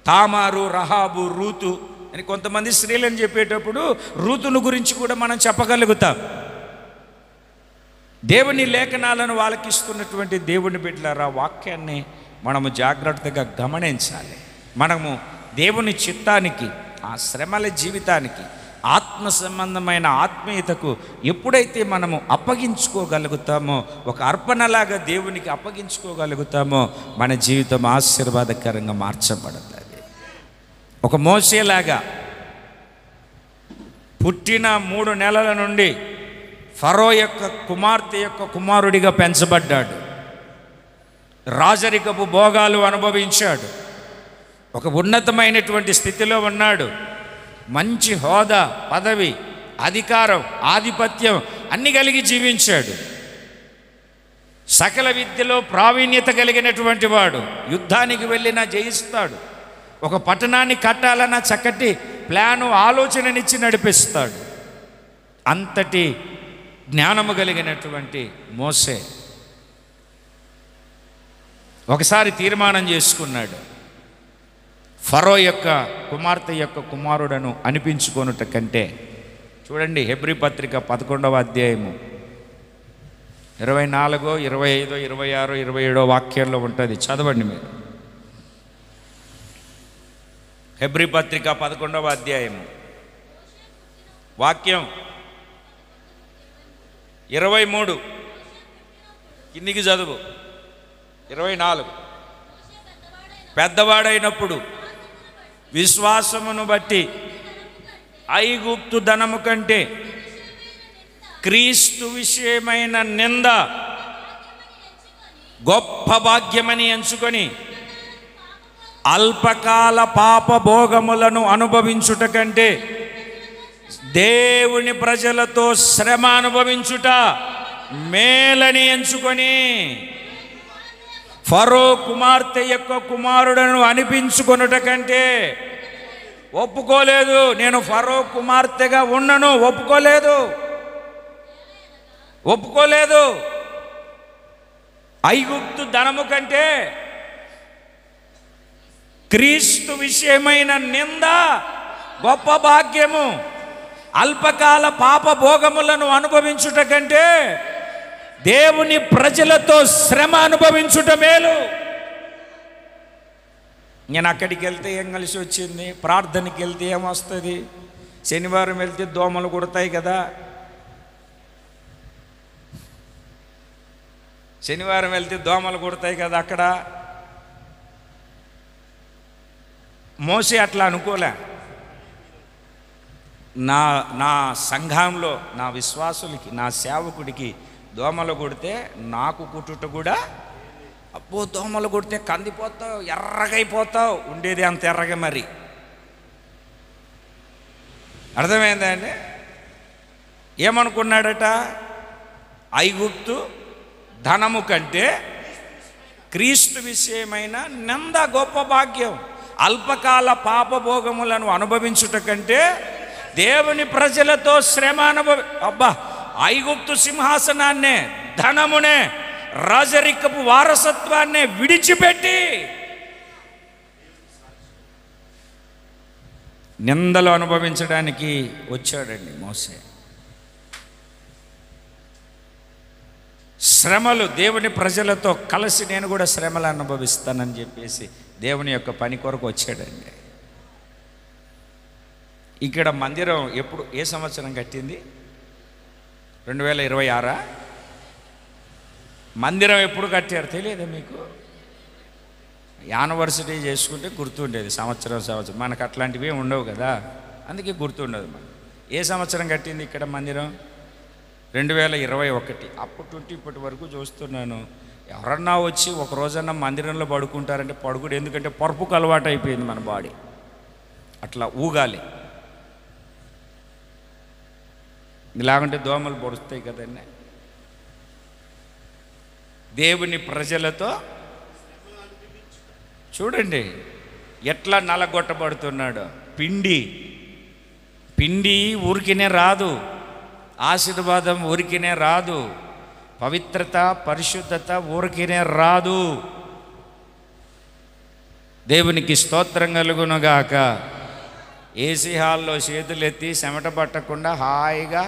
తామారు, రహాబు, రూతు అని కొంతమంది స్త్రీలను చెప్పేటప్పుడు రూతును గురించి కూడా మనం చెప్పగలుగుతాం. దేవుని లేఖనాలను వాళ్ళకిస్తున్నటువంటి దేవుని బిడ్డలారా, వాక్యాన్ని మనము జాగ్రత్తగా గమనించాలి. మనము దేవుని చిత్తానికి, ఆ శ్రమల జీవితానికి, ఆత్మ సంబంధమైన ఆత్మీయతకు ఎప్పుడైతే మనము అప్పగించుకోగలుగుతామో, ఒక అర్పణలాగా దేవునికి అప్పగించుకోగలుగుతామో మన జీవితం ఆశీర్వాదకరంగా మార్చబడుతుంది. ఒక మోసేలాగా పుట్టిన 3 నెలల నుండి ఫరో యొక్క కుమార్తె యొక్క కుమారుడిగా పెంచబడ్డాడు. రాజరికపు భోగాలు అనుభవించాడు. ఒక ఉన్నతమైనటువంటి స్థితిలో ఉన్నాడు. మంచి హోదా, పదవి, అధికారం, ఆధిపత్యం అన్ని కలిగి జీవించాడు. సకల విద్యలో ప్రావీణ్యత కలిగినటువంటి వాడు. యుద్ధానికి వెళ్ళినా జయిస్తాడు. ఒక పట్టణాన్ని కట్టాలన్న చక్కటి ప్లాను, ఆలోచననిచ్చి నడిపిస్తాడు. అంతటి జ్ఞానము కలిగినటువంటి మోసే ఒకసారి తీర్మానం చేసుకున్నాడు, ఫరో యొక్క కుమార్తె యొక్క కుమారుడను అనిపించుకొనుట కంటే. చూడండి, హెబ్రీ పత్రిక 11వ అధ్యాయము 24, 25, 26, 27 వాక్యాల్లో ఉంటుంది. చదవండి మీరు. హెబ్రీ పత్రిక 11వ అధ్యాయము వాక్యం 23 కిందికి చదువు. 24 పెద్దవాడైనప్పుడు విశ్వాసమును బట్టి ఐగుప్తు ధనము కంటే క్రీస్తు విషయమైన నింద గొప్ప భాగ్యమని ఎంచుకొని అల్పకాల పాప భోగములను అనుభవించుట కంటే దేవుని ప్రజలతో శ్రమ అనుభవించుట మేలని ఎంచుకొని ఫరో కుమార్తె యొక్క కుమారుడను అనిపించుకొనుట కంటే ఒప్పుకోలేదు. నేను ఫరో కుమార్తెగా ఉన్నను, ఒప్పుకోలేదు. ఐగుప్తు ధనము కంటే క్రీస్తు విషయమైన నింద గొప్ప భాగ్యము. అల్పకాల పాప భోగములను అనుభవించుట కంటే దేవుని ప్రజలతో శ్రమ అనుభవించుట మేలు. నేను అక్కడికి వెళ్తే ఏం కలిసి వచ్చింది? ప్రార్థనకి వెళ్తే ఏమొస్తుంది? శనివారం వెళ్తే దోమలు కుడతాయి కదా. శనివారం వెళ్తే దోమలు కుడతాయి కదా. అక్కడ మోసే అట్లా అనుకోలే. నా సంఘంలో నా విశ్వాసులకి, నా సేవకుడికి దోమలు కొడితే నాకు కుట్టుట కూడా, అబ్బో దోమలు కొడితే కందిపోతావు, ఎర్రగైపోతావు. ఉండేది అంత ఎర్రగా. మరి అర్థమైందా అండి? ఏమనుకున్నాడట? ఐగుప్తు ధనము కంటే క్రీస్తు విషయమైన నింద గొప్ప భాగ్యం. అల్పకాల పాపభోగములను అనుభవించుట కంటే దేవుని ప్రజలతో శ్రమ అబ్బా, ఐగుప్తు సింహాసనాన్నే, ధనమునే, రాజరికపు వారసత్వాన్నే విడిచిపెట్టి నిందలు అనుభవించడానికి వచ్చాడండి మోసే. శ్రమలు, దేవుని ప్రజలతో కలిసి నేను కూడా శ్రమలు అనుభవిస్తానని చెప్పేసి దేవుని యొక్క పని కొరకు వచ్చాడండి. ఇక్కడ మందిరం ఎప్పుడు, ఏ సంవత్సరం కట్టింది? 2026. మందిరం ఎప్పుడు కట్టారు తెలియదా మీకు? యానివర్సిటీ చేసుకుంటే గుర్తుండేది, సంవత్సరం. మనకు అట్లాంటివి ఉండవు కదా, అందుకే గుర్తుండదు. మనకు ఏ సంవత్సరం కట్టింది ఇక్కడ మందిరం? 2021. అప్పటి నుండి ఇప్పటి వరకు చూస్తున్నాను. ఎవరన్నా వచ్చి ఒక రోజన్నా మందిరంలో పడుకుంటారంటే పడుకుడు. ఎందుకంటే పరుపుకు అలవాటు అయిపోయింది మన బాడీ. అట్లా ఊగాలి. ఇలాగంటే దోమలు పొడుస్తాయి కదండి. దేవుని ప్రజలతో చూడండి ఎట్లా నలగొట్టబడుతున్నాడు. పిండి ఊరికినే రాదు, ఆశీర్వాదం ఊరికినే రాదు, పవిత్రత పరిశుద్ధత ఊరికినే రాదు. దేవునికి స్తోత్రం కలుగునుగాక. ఏసీ హాల్లో చేతులెత్తి చెమట పట్టకుండా హాయిగా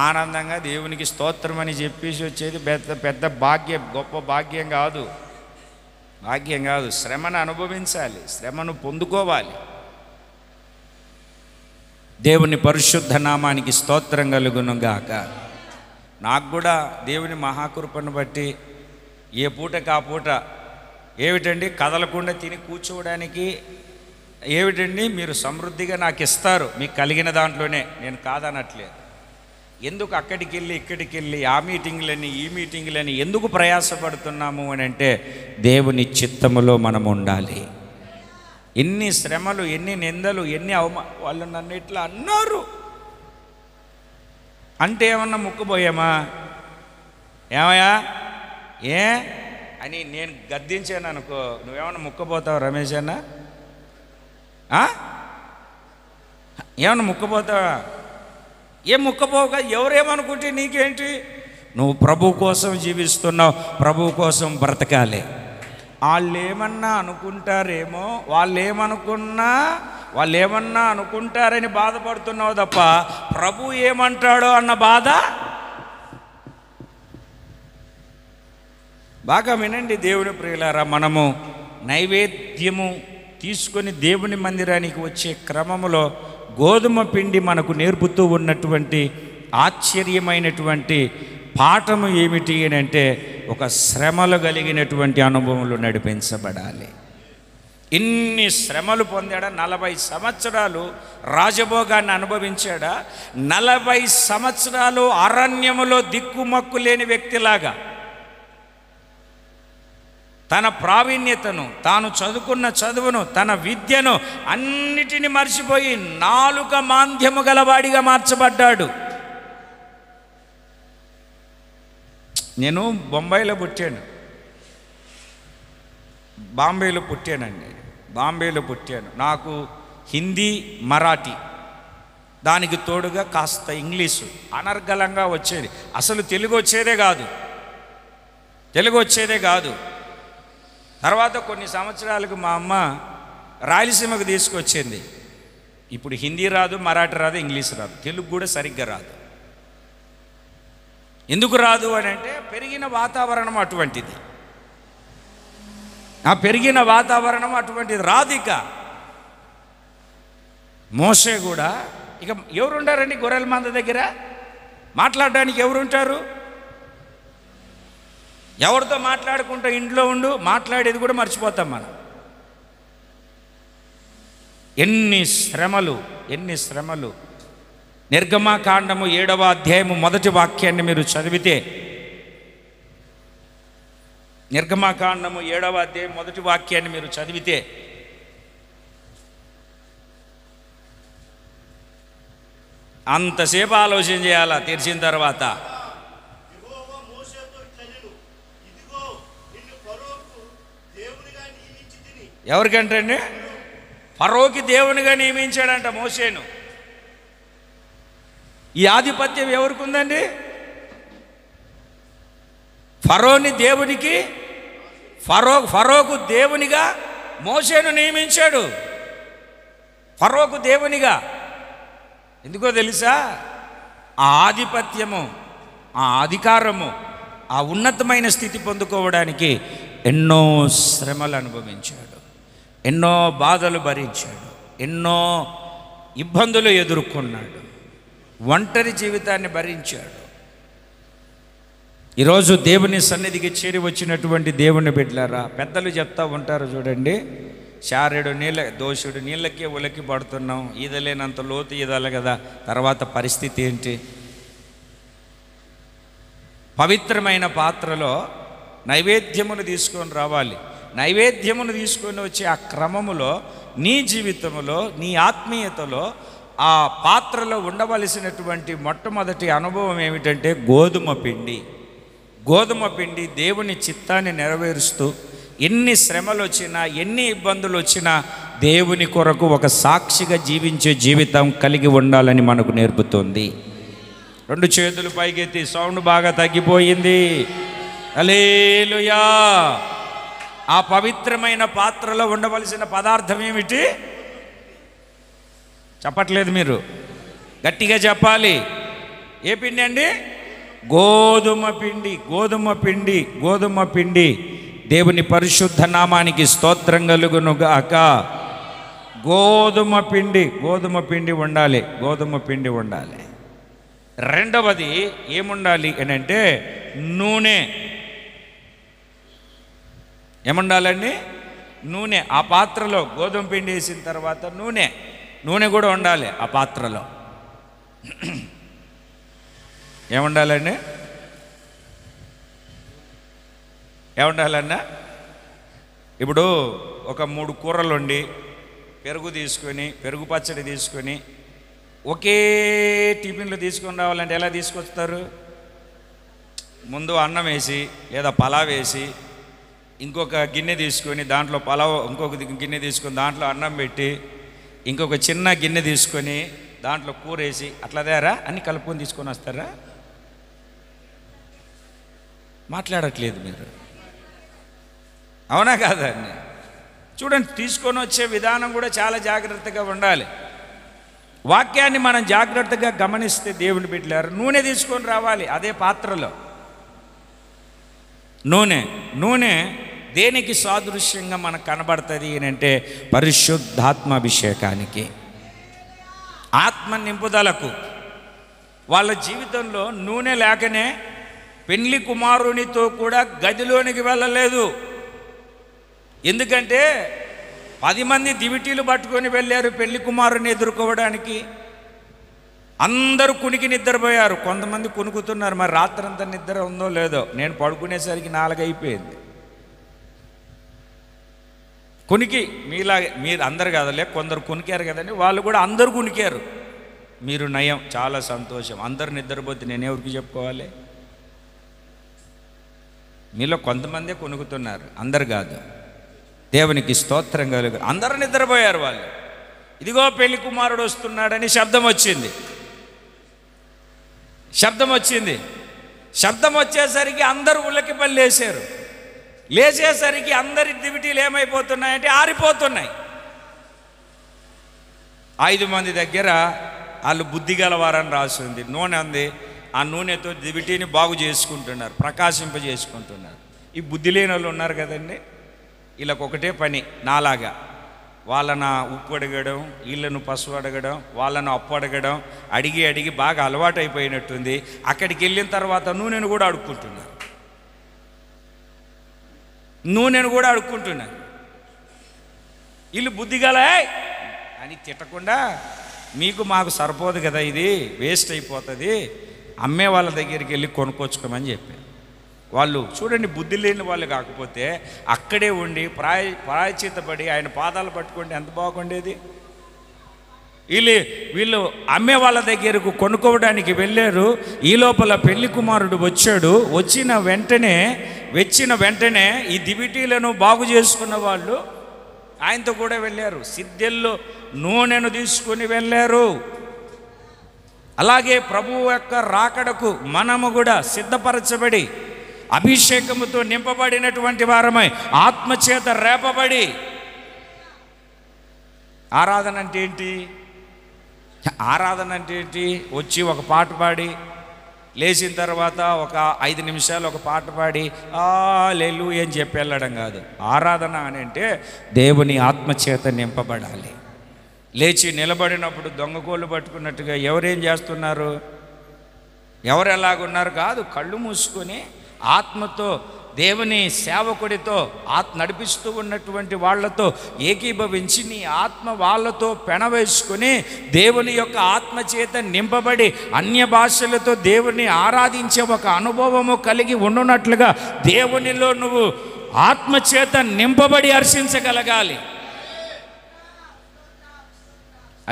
ఆనందంగా దేవునికి స్తోత్రం అని చెప్పేసి వచ్చేది పెద్ద భాగ్యం, గొప్ప భాగ్యం కాదు. శ్రమను అనుభవించాలి, శ్రమను పొందుకోవాలి. దేవుని పరిశుద్ధ నామానికి స్తోత్రం కలుగునుగాక. నాకు కూడా దేవుని మహాకృపను బట్టి ఏ పూటకి ఆ పూట ఏమిటండి కదలకుండా తిని కూర్చోవడానికి ఏమిటండి మీరు సమృద్ధిగా నాకు ఇస్తారు, మీకు కలిగిన దాంట్లోనే. నేను కాదనట్లేదు. ఎందుకు అక్కడికి వెళ్ళి ఇక్కడికి వెళ్ళి ఆ మీటింగ్లని ఈ మీటింగ్లని ఎందుకు ప్రయాసపడుతున్నాము అని అంటే దేవుని చిత్తములో మనం ఉండాలి. ఎన్ని శ్రమలు, ఎన్ని నిందలు, ఎన్ని వాళ్ళు నన్ను ఇట్లా అన్నారు అంటే ఏమన్నా ముక్కుపోయామా? ఏమయ్యా ఏ అని నేను గద్దించాను అనుకో, నువ్వేమన్నా ముక్కపోతావు రమేష్ అన్న? ఏమన్నా ముక్కపోతావా? ఏం ముక్కపోగా ఎవరేమనుకుంటే నీకేంటి? నువ్వు ప్రభు కోసం జీవిస్తున్నావు, ప్రభు కోసం బ్రతకాలి. వాళ్ళు ఏమన్నా అనుకుంటారేమో, వాళ్ళు ఏమన్నా అనుకుంటారని బాధపడుతున్నావు తప్ప ప్రభు ఏమంటాడో అన్న బాధ. బాగా వినండి దేవుని ప్రియులారా, మనము నైవేద్యము తీసుకొని దేవుని మందిరానికి వచ్చే క్రమములో గోధుమ పిండి మనకు నేర్పుతూ ఉన్నటువంటి ఆశ్చర్యమైనటువంటి పాఠము ఏమిటి అని అంటే ఒక శ్రమలు కలిగినటువంటి అనుభవంలో నడిపించబడాలి. ఇన్ని శ్రమలు పొందాడా? 40 సంవత్సరాలు రాజభోగాన్ని అనుభవించాడా? 40 సంవత్సరాలు అరణ్యములో దిక్కుమక్కు లేని వ్యక్తిలాగా తన ప్రావీణ్యతను, తాను చదువుకున్న చదువును, తన విద్యను అన్నిటిని మర్చిపోయి నాలుక మాంద్యము గలవాడిగా మార్చబడ్డాడు. నేను బొంబాయిలో పుట్టాను, బాంబేలో పుట్టాను. నాకు హిందీ, మరాఠీ, దానికి తోడుగా కాస్త ఇంగ్లీషు అనర్గళంగా వచ్చేది. అసలు తెలుగు వచ్చేదే కాదు. తర్వాత కొన్ని సంవత్సరాలకు మా అమ్మ రాయలసీమకు తీసుకొచ్చింది. ఇప్పుడు హిందీ రాదు, మరాఠీ రాదు, ఇంగ్లీష్ రాదు, తెలుగు కూడా సరిగ్గా రాదు. ఎందుకు రాదు అని అంటే పెరిగిన వాతావరణం అటువంటిది. రాదు. ఇక మోషే కూడా ఇక ఎవరుంటారండి గొర్రెల మంద దగ్గర? మాట్లాడడానికి ఎవరుంటారు? ఎవరితో మాట్లాడుకుంటా ఇంట్లో ఉండు, మాట్లాడేది కూడా మర్చిపోతాం మనం. ఎన్ని శ్రమలు. నిర్గమకాండము 7వ అధ్యాయము 1వ వాక్యాన్ని మీరు చదివితే, నిర్గమకాండము 7వ అధ్యాయం 1వ వాక్యాన్ని మీరు చదివితే అంతసేపు ఆలోచన చేయాలా తెరిచిన తర్వాత. ఎవరికంటండి? ఫరోకి దేవునిగా నియమించాడంట మోషేను. ఈ ఆధిపత్యం ఎవరికి ఉందండి? ఫరోకు దేవునిగా మోషేను నియమించాడు. ఫరోకు దేవునిగా. ఎందుకో తెలుసా? ఆ ఆధిపత్యము, ఆ అధికారము, ఆ ఉన్నతమైన స్థితి పొందుకోవడానికి ఎన్నో శ్రమలు అనుభవించాడు, ఎన్నో బాధలు భరించాడు, ఎన్నో ఇబ్బందులు ఎదుర్కొన్నాడు, ఒంటరి జీవితాన్ని భరించాడు. ఈరోజు దేవుని సన్నిధికి చేరి వచ్చినటువంటి దేవుని బిడ్డలారా, పెద్దలు చెప్తా ఉంటారు చూడండి, దోషుడు నీళ్ళకే ఉలకి పడుతున్నాం, ఈదలేనంత లోతు ఈదాలి కదా, తర్వాత పరిస్థితి ఏంటి? పవిత్రమైన పాత్రలో నైవేద్యమును తీసుకొని రావాలి. నైవేద్యమును తీసుకొని వచ్చే ఆ క్రమములో నీ జీవితంలో, నీ ఆత్మీయతలో ఆ పాత్రలో ఉండవలసినటువంటి మొట్టమొదటి అనుభవం ఏమిటంటే గోధుమ పిండి దేవుని చిత్తాన్ని నెరవేరుస్తూ ఎన్ని శ్రమలు వచ్చినా, ఎన్ని ఇబ్బందులు వచ్చినా దేవుని కొరకు ఒక సాక్షిగా జీవించే జీవితం కలిగి ఉండాలని మనకు నేర్పుతుంది. 2 చేతులు పైకెత్తి, సౌండ్ బాగా తగ్గిపోయింది. హల్లెలూయా. ఆ పవిత్రమైన పాత్రలో ఉండవలసిన పదార్థం ఏమిటి? చెప్పట్లేదు మీరు, గట్టిగా చెప్పాలి. ఏ పిండి అండి? గోధుమ పిండి. దేవుని పరిశుద్ధ నామానికి స్తోత్రం కలుగునుగాక. గోధుమ పిండి ఉండాలి. రెండవది ఏముండాలి అని అంటే నూనె. ఏముండాలండి? నూనె. ఆ పాత్రలో గోధుమ పిండి వేసిన తర్వాత నూనె కూడా ఉండాలి ఆ పాత్రలో. ఏముండాలండి? ఏముండాలన్నా? ఇప్పుడు ఒక 3 కూరలు వండి పెరుగు తీసుకొని, పెరుగు పచ్చడి తీసుకొని ఒకే టిఫిన్లో తీసుకొని రావాలంటే ఎలా తీసుకొస్తారు? ముందు అన్నం వేసి లేదా పలావ్ వేసి ఇంకొక గిన్నె తీసుకొని దాంట్లో పలావ్, ఇంకొక గిన్నె తీసుకొని దాంట్లో అన్నం పెట్టి ఇంకొక చిన్న గిన్నె తీసుకొని దాంట్లో కూర వేసి అట్లా దేరా అన్ని కలుపుకొని తీసుకొని వస్తారా? మాట్లాడట్లేదు మీరు, అవునా కాదండి? చూడండి, తీసుకొని వచ్చే విధానం కూడా చాలా జాగ్రత్తగా ఉండాలి. వాక్యాన్ని మనం జాగ్రత్తగా గమనిస్తే దేవుని బిడ్డలారా, నూనె తీసుకొని రావాలి అదే పాత్రలో. నూనె దేనికి సాదృశ్యంగా మనకు కనబడుతుంది అంటే పరిశుద్ధాత్మాభిషేకానికి, ఆత్మ నింపుదలకు. వాళ్ళ జీవితంలో నూనె లేకనే పెళ్లి కుమారునితో కూడా గదిలోనికి వెళ్ళలేదు. ఎందుకంటే 10 మంది దివిటీలు పట్టుకొని వెళ్ళారు పెళ్లి కుమారుని ఎదుర్కోవడానికి. అందరూ కునికి నిద్రపోయారు, కొంతమంది కునుకుతున్నారు. మరి రాత్రంతా నిద్ర ఉందో లేదో, నేను పడుకునేసరికి 4 అయిపోయింది. కునికి మీలాగే, మీరు అందరు కాదలే, కొందరు కునికారు కదండి, వాళ్ళు కూడా అందరూ కునికారు. మీరు నయం, చాలా సంతోషం. అందరు నిద్రపోతే నేను ఎవరికి చెప్పుకోవాలి? మీలో కొంతమందే కొనుక్కుతున్నారు, అందరు కాదు. దేవునికి స్తోత్రం కలుగు. అందరూ నిద్రపోయారు వాళ్ళు. ఇదిగో పెళ్లి కుమారుడు వస్తున్నాడని శబ్దం వచ్చింది. శబ్దం వచ్చేసరికి అందరూ ఉలిక్కిపడి లేచారు. లేచేసరికి అందరి దివిటీలు ఏమైపోతున్నాయంటే ఆరిపోతున్నాయి. 5 మంది దగ్గర వాళ్ళు బుద్ధి గలవారని రాసింది. నూనె ఉంది, ఆ నూనెతో దివిటీని బాగు చేసుకుంటున్నారు, ప్రకాశింపజేసుకుంటున్నారు. ఈ బుద్ధి లేని వాళ్ళు ఉన్నారు కదండి, వీళ్ళకి ఒకటే పని, నాలాగా వాళ్ళను ఉప్పు అడగడం, వీళ్ళను పసుపు అడగడం, వాళ్ళను అప్పు అడగడం, అడిగి బాగా అలవాటు అయిపోయినట్టుంది. అక్కడికి వెళ్ళిన తర్వాత నూనెను కూడా అడుక్కుంటున్నారు. వీళ్ళు బుద్ధిగల అని తిట్టకుండా, మీకు మాకు సరిపోదు కదా, ఇది వేస్ట్ అయిపోతుంది, అమ్మే వాళ్ళ దగ్గరికి వెళ్ళి కొనుక్కొచ్చుకోమని చెప్పారు. వాళ్ళు చూడండి, బుద్ధి లేని వాళ్ళు కాకపోతే అక్కడే ఉండి ప్రాయచిత్తపడి ఆయన పాదాలు పట్టుకుంటే ఎంత బాగుండేది. వీళ్ళు అమ్మే వాళ్ళ దగ్గరకు కొనుక్కోవడానికి వెళ్ళారు. ఈ లోపల పెళ్లి కుమారుడు వచ్చాడు. వచ్చిన వెంటనే ఈ దివిటీలను బాగు చేసుకున్న వాళ్ళు ఆయనతో కూడా వెళ్ళారు. సిద్ధెల్లో నూనెను తీసుకుని వెళ్ళారు. అలాగే ప్రభువు యొక్క రాకడకు మనము కూడా సిద్ధపరచబడి అభిషేకముతో నింపబడినటువంటి వారమై ఆత్మచేత రేపబడి. ఆరాధన అంటే ఏంటి? వచ్చి ఒక పాట పాడి లేచిన తర్వాత ఒక 5 నిమిషాలు ఒక పాట పాడి హల్లెలూయా అని చెప్పి వెళ్ళడం కాదు. ఆరాధన అని అంటే దేవుని ఆత్మచేత నింపబడాలి. లేచి నిలబడినప్పుడు దొంగకోళ్ళు పట్టుకున్నట్టుగా ఎవరేం చేస్తున్నారు, ఎవరు ఎలాగున్నారు కాదు, కళ్ళు మూసుకొని ఆత్మతో దేవుని సేవకుడితో నడిపిస్తూ ఉన్నటువంటి వాళ్లతో ఏకీభవించి నీ ఆత్మ వాళ్ళతో పెనవేసుకుని దేవుని యొక్క ఆత్మచేత నింపబడి అన్య భాషలతో దేవుని ఆరాధించే ఒక అనుభవము కలిగి ఉండునట్లుగా దేవునిలో నువ్వు ఆత్మచేత నింపబడి హర్షించగలగాలి.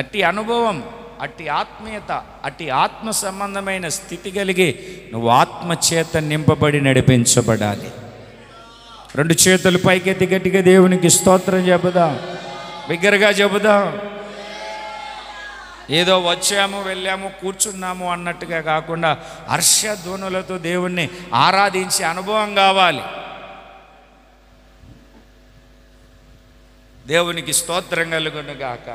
అట్టి అనుభవం, అట్టి ఆత్మీయత, అట్టి ఆత్మ సంబంధమైన స్థితి కలిగి నువ్వు ఆత్మచేత నింపబడి నడిపించబడాలి. 2 చేతులు పైకెత్తి గట్టిగా దేవునికి స్తోత్రం చెబుదాం, బిగ్గరగా చెబుదాం. ఏదో వచ్చాము వెళ్ళాము కూర్చున్నాము అన్నట్టుగా కాకుండా హర్షధ్వనులతో దేవుణ్ణి ఆరాధించే అనుభవం కావాలి. దేవునికి స్తోత్రం కలుగును గాక.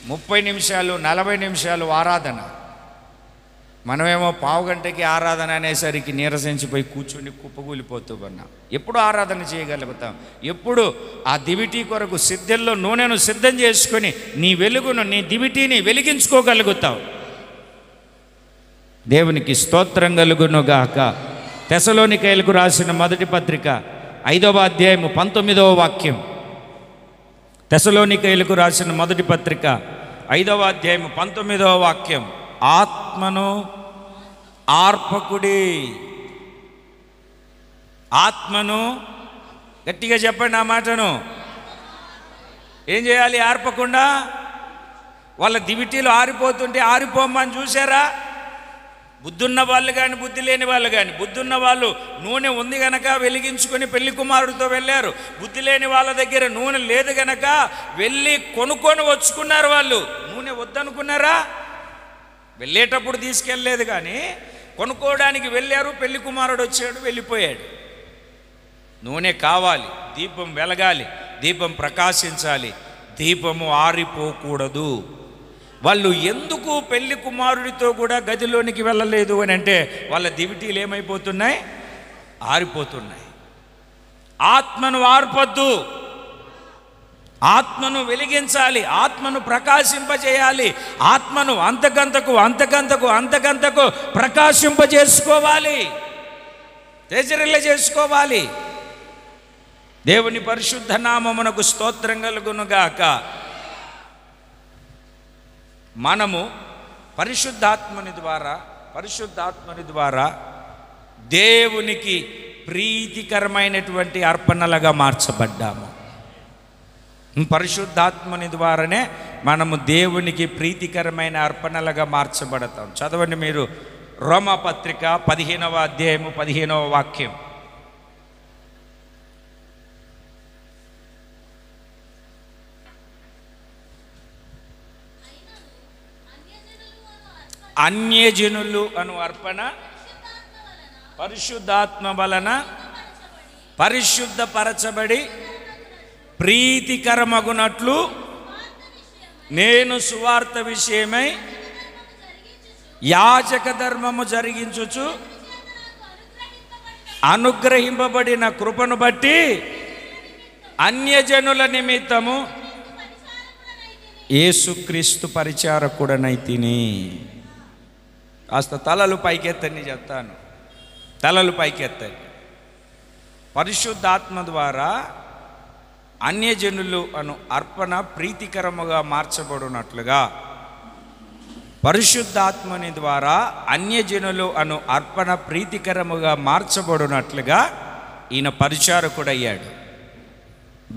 30 నిమిషాలు 40 నిమిషాలు ఆరాధన, మనమేమో పావు గంటకి ఆరాధన అనేసరికి నీరసించిపోయి కూర్చుని కుప్పకూలిపోతూ ఉన్నాం. ఎప్పుడు ఆరాధన చేయగలుగుతాం? ఎప్పుడు ఆ దివిటీ కొరకు సిద్ధంలో నూనెను సిద్ధం చేసుకొని నీ వెలుగును, నీ దివిటీని వెలిగించుకోగలుగుతావు. దేవునికి స్తోత్రం కలుగును గాక. తెసలోనికైలకు రాసిన మొదటి పత్రిక 5వ అధ్యాయము 19వ వాక్యం. తెసలోనికైలకు రాసిన మొదటి పత్రిక 5వ అధ్యాయము 19వ వాక్యం. ఆత్మను ఆర్పకుడి. ఆత్మను, గట్టిగా చెప్పండి ఆ మాటను. ఏం చేయాలి? ఆర్పకుండా. వాళ్ళ దివిటీలు ఆరిపోతుంటే ఆరిపోమ్మని చూసారా? బుద్ధున్న వాళ్ళు కానీ బుద్ధి లేని వాళ్ళు కానీ, బుద్ధున్న వాళ్ళు నూనె ఉంది గనక వెలిగించుకొని పెళ్లి కుమారుడితో వెళ్ళారు. బుద్ధి లేని వాళ్ళ దగ్గర నూనె లేదు గనక వెళ్ళి కొనుక్కొని వచ్చుకున్నారు. వాళ్ళు నూనె వద్దనుకున్నారా? వెళ్ళేటప్పుడు తీసుకెళ్ళలేదు, కానీ కొనుక్కోవడానికి వెళ్ళారు. పెళ్లి కుమారుడు వచ్చాడు, వెళ్ళిపోయాడు. నూనె కావాలి, దీపం వెలగాలి, దీపం ప్రకాశించాలి, దీపము ఆరిపోకూడదు. వాళ్ళు ఎందుకు పెళ్లి కుమారుడితో కూడా గదిలోనికి వెళ్ళలేదు అని అంటే వాళ్ళ దివిటీలు ఏమైపోతున్నాయి? ఆరిపోతున్నాయి. ఆత్మను ఆర్పొద్దు, ఆత్మను వెలిగించాలి, ఆత్మను ప్రకాశింపజేయాలి, ఆత్మను అంతకంతకు అంతకంతకు అంతకంతకు ప్రకాశింపజేసుకోవాలి, తేజరిల్ల చేసుకోవాలి. దేవుని పరిశుద్ధ నామమునకు స్తోత్రం కలుగునుగాక. మనము పరిశుద్ధాత్మని ద్వారా దేవునికి ప్రీతికరమైనటువంటి అర్పణలుగా మార్చబడ్డాము. పరిశుద్ధాత్మని ద్వారానే మనము దేవునికి ప్రీతికరమైన అర్పణలుగా మార్చబడతాం. చదవండి మీరు రోమాపత్రిక 15వ అధ్యాయము 15వ వాక్యం. అన్యజనులు అను అర్పణ పరిశుద్ధాత్మ వలన పరిశుద్ధపరచబడి ప్రీతికరమగునట్లు నేను సువార్త విషయమై యాజక ధర్మము జరిగించుచు అనుగ్రహింపబడిన కృపను బట్టి అన్యజనుల నిమిత్తము యేసుక్రీస్తు పరిచారకుడనైతిని. కాస్త తలలు పైకెత్తని చెప్తాను, తలలు పైకెత్తండి. పరిశుద్ధాత్మ ద్వారా అన్యజనులు అను అర్పణ ప్రీతికరముగా మార్చబడినట్లుగా, పరిశుద్ధాత్మని ద్వారా అన్యజనులు అను అర్పణ ప్రీతికరముగా మార్చబడినట్లుగా ఈయన పరిచారకుడయ్యాడు.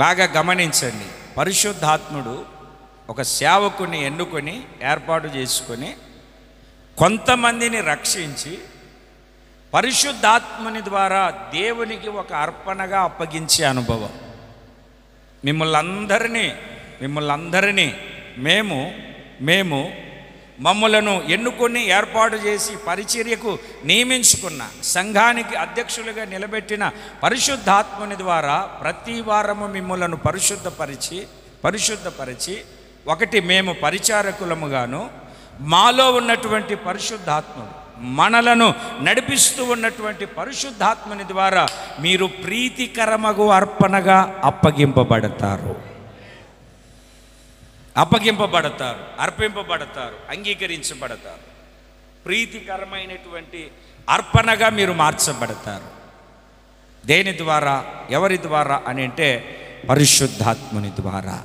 బాగా గమనించండి. పరిశుద్ధాత్ముడు ఒక సేవకుని ఎన్నుకొని ఏర్పాటు చేసుకొని కొంతమందిని రక్షించి పరిశుద్ధాత్మని ద్వారా దేవునికి ఒక అర్పణగా అప్పగించే అనుభవం. మిమ్మల్ని అందరినీ మమ్మలను ఎన్నుకొని ఏర్పాటు చేసి పరిచర్యకు నియమించుకున్న, సంఘానికి అధ్యక్షులుగా నిలబెట్టిన పరిశుద్ధాత్మని ద్వారా ప్రతి వారము మిమ్మలను పరిశుద్ధపరిచి ఒకటి మేము పరిచారకులముగాను, మాలో ఉన్నటువంటి పరిశుద్ధాత్ముడు మనలను నడిపిస్తూ ఉన్నటువంటి పరిశుద్ధాత్మని ద్వారా మీరు ప్రీతికరమగు అర్పణగా అర్పింపబడతారు, అంగీకరించబడతారు. ప్రీతికరమైనటువంటి అర్పణగా మీరు మార్చబడతారు. దేని ద్వారా? ఎవరి ద్వారా అని అంటే పరిశుద్ధాత్మని ద్వారా.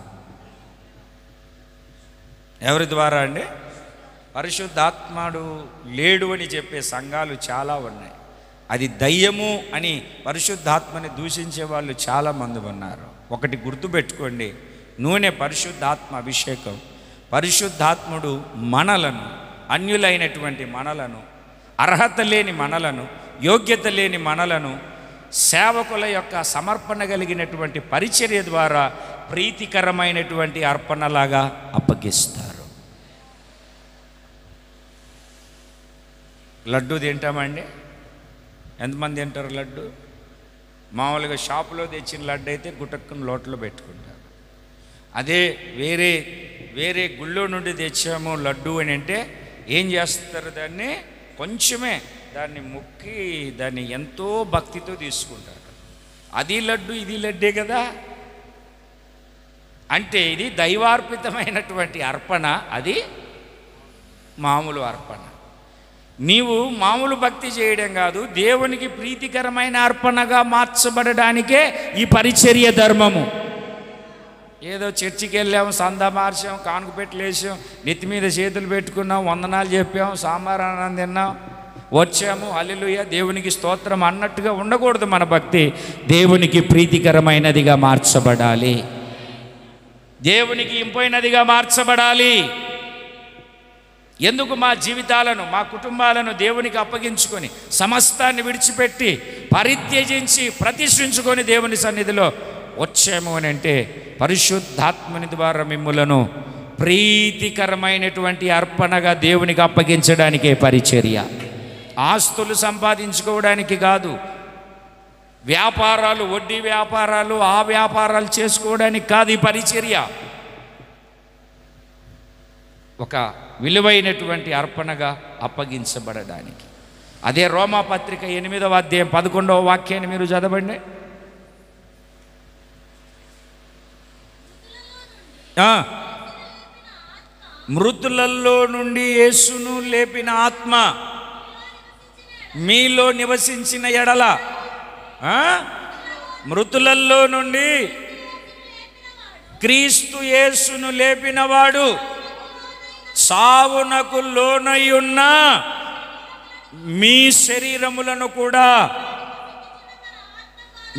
ఎవరి ద్వారా అండి? పరిశుద్ధాత్ముడు లేడు అని చెప్పే సంఘాలు చాలా ఉన్నాయి. అది దయ్యము అని పరిశుద్ధాత్మని దూషించే వాళ్ళు చాలామంది ఉన్నారు. ఒకటి గుర్తుపెట్టుకోండి, నూనె పరిశుద్ధాత్మ అభిషేకం. పరిశుద్ధాత్ముడు మనలను, అన్యులైనటువంటి మనలను, అర్హత లేని మనలను, యోగ్యత లేని మనలను సేవకుల యొక్క సమర్పణ కలిగినటువంటి పరిచర్య ద్వారా ప్రీతికరమైనటువంటి అర్పణలాగా అప్పగిస్తారు. లడ్డు తింటామండి. ఎంతమంది తింటారు లడ్డు? మామూలుగా షాపులో తెచ్చిన లడ్డు అయితే గుటక్కుని లోట్లో పెట్టుకుంటారు. అదే వేరే గుళ్ళో నుండి తెచ్చాము లడ్డు అని అంటే ఏం చేస్తారు? దాన్ని కొంచెమే దాన్ని మొక్కి దాన్ని ఎంతో భక్తితో తీసుకుంటారు. అది లడ్డు, ఇది లడ్డే కదా. అంటే ఇది దైవార్పితమైనటువంటి అర్పణ, అది మామూలు అర్పణ. నీవు మామూలు భక్తి చేయడం కాదు, దేవునికి ప్రీతికరమైన అర్పణగా మార్చబడడానికే ఈ పరిచర్య ధర్మము. ఏదో చర్చికి వెళ్ళాము, సందా మార్చాం, కానుక పెట్టలేసాం, నెత్తి మీద చేతులు పెట్టుకున్నాం, వందనాలు చెప్పాం, సాంబార్ అన్నం తిన్నాం, వచ్చాము, హల్లెలూయా దేవునికి స్తోత్రం అన్నట్టుగా ఉండకూడదు. మన భక్తి దేవునికి ప్రీతికరమైనదిగా మార్చబడాలి, దేవునికి ఇంపైనదిగా మార్చబడాలి. ఎందుకు మా జీవితాలను, మా కుటుంబాలను దేవునికి అప్పగించుకొని, సమస్తాన్ని విడిచిపెట్టి, పరిత్యజించి, ప్రతిష్ఠించుకొని దేవుని సన్నిధిలో వచ్చాము అని అంటే పరిశుద్ధాత్మని ద్వారా మిమ్ములను ప్రీతికరమైనటువంటి అర్పణగా దేవునికి అప్పగించడానికే పరిచర్య. ఆస్తులు సంపాదించుకోవడానికి కాదు, వ్యాపారాలు, వడ్డీ వ్యాపారాలు, ఆ వ్యాపారాలు చేసుకోవడానికి కాదు ఈ పరిచర్య. ఒక విలువైనటువంటి అర్పణగా అప్పగించబడడానికి. అదే రోమాపత్రిక 8వ అధ్యాయం 11వ వాక్యాన్ని మీరు చదవండి. మృతులలో నుండి యేసును లేపిన ఆత్మ మీలో నివసించిన ఎడల, మృతులలో నుండి క్రీస్తు యేసును లేపినవాడు సావునకు లోనయ్యున్న మీ శరీరములను కూడా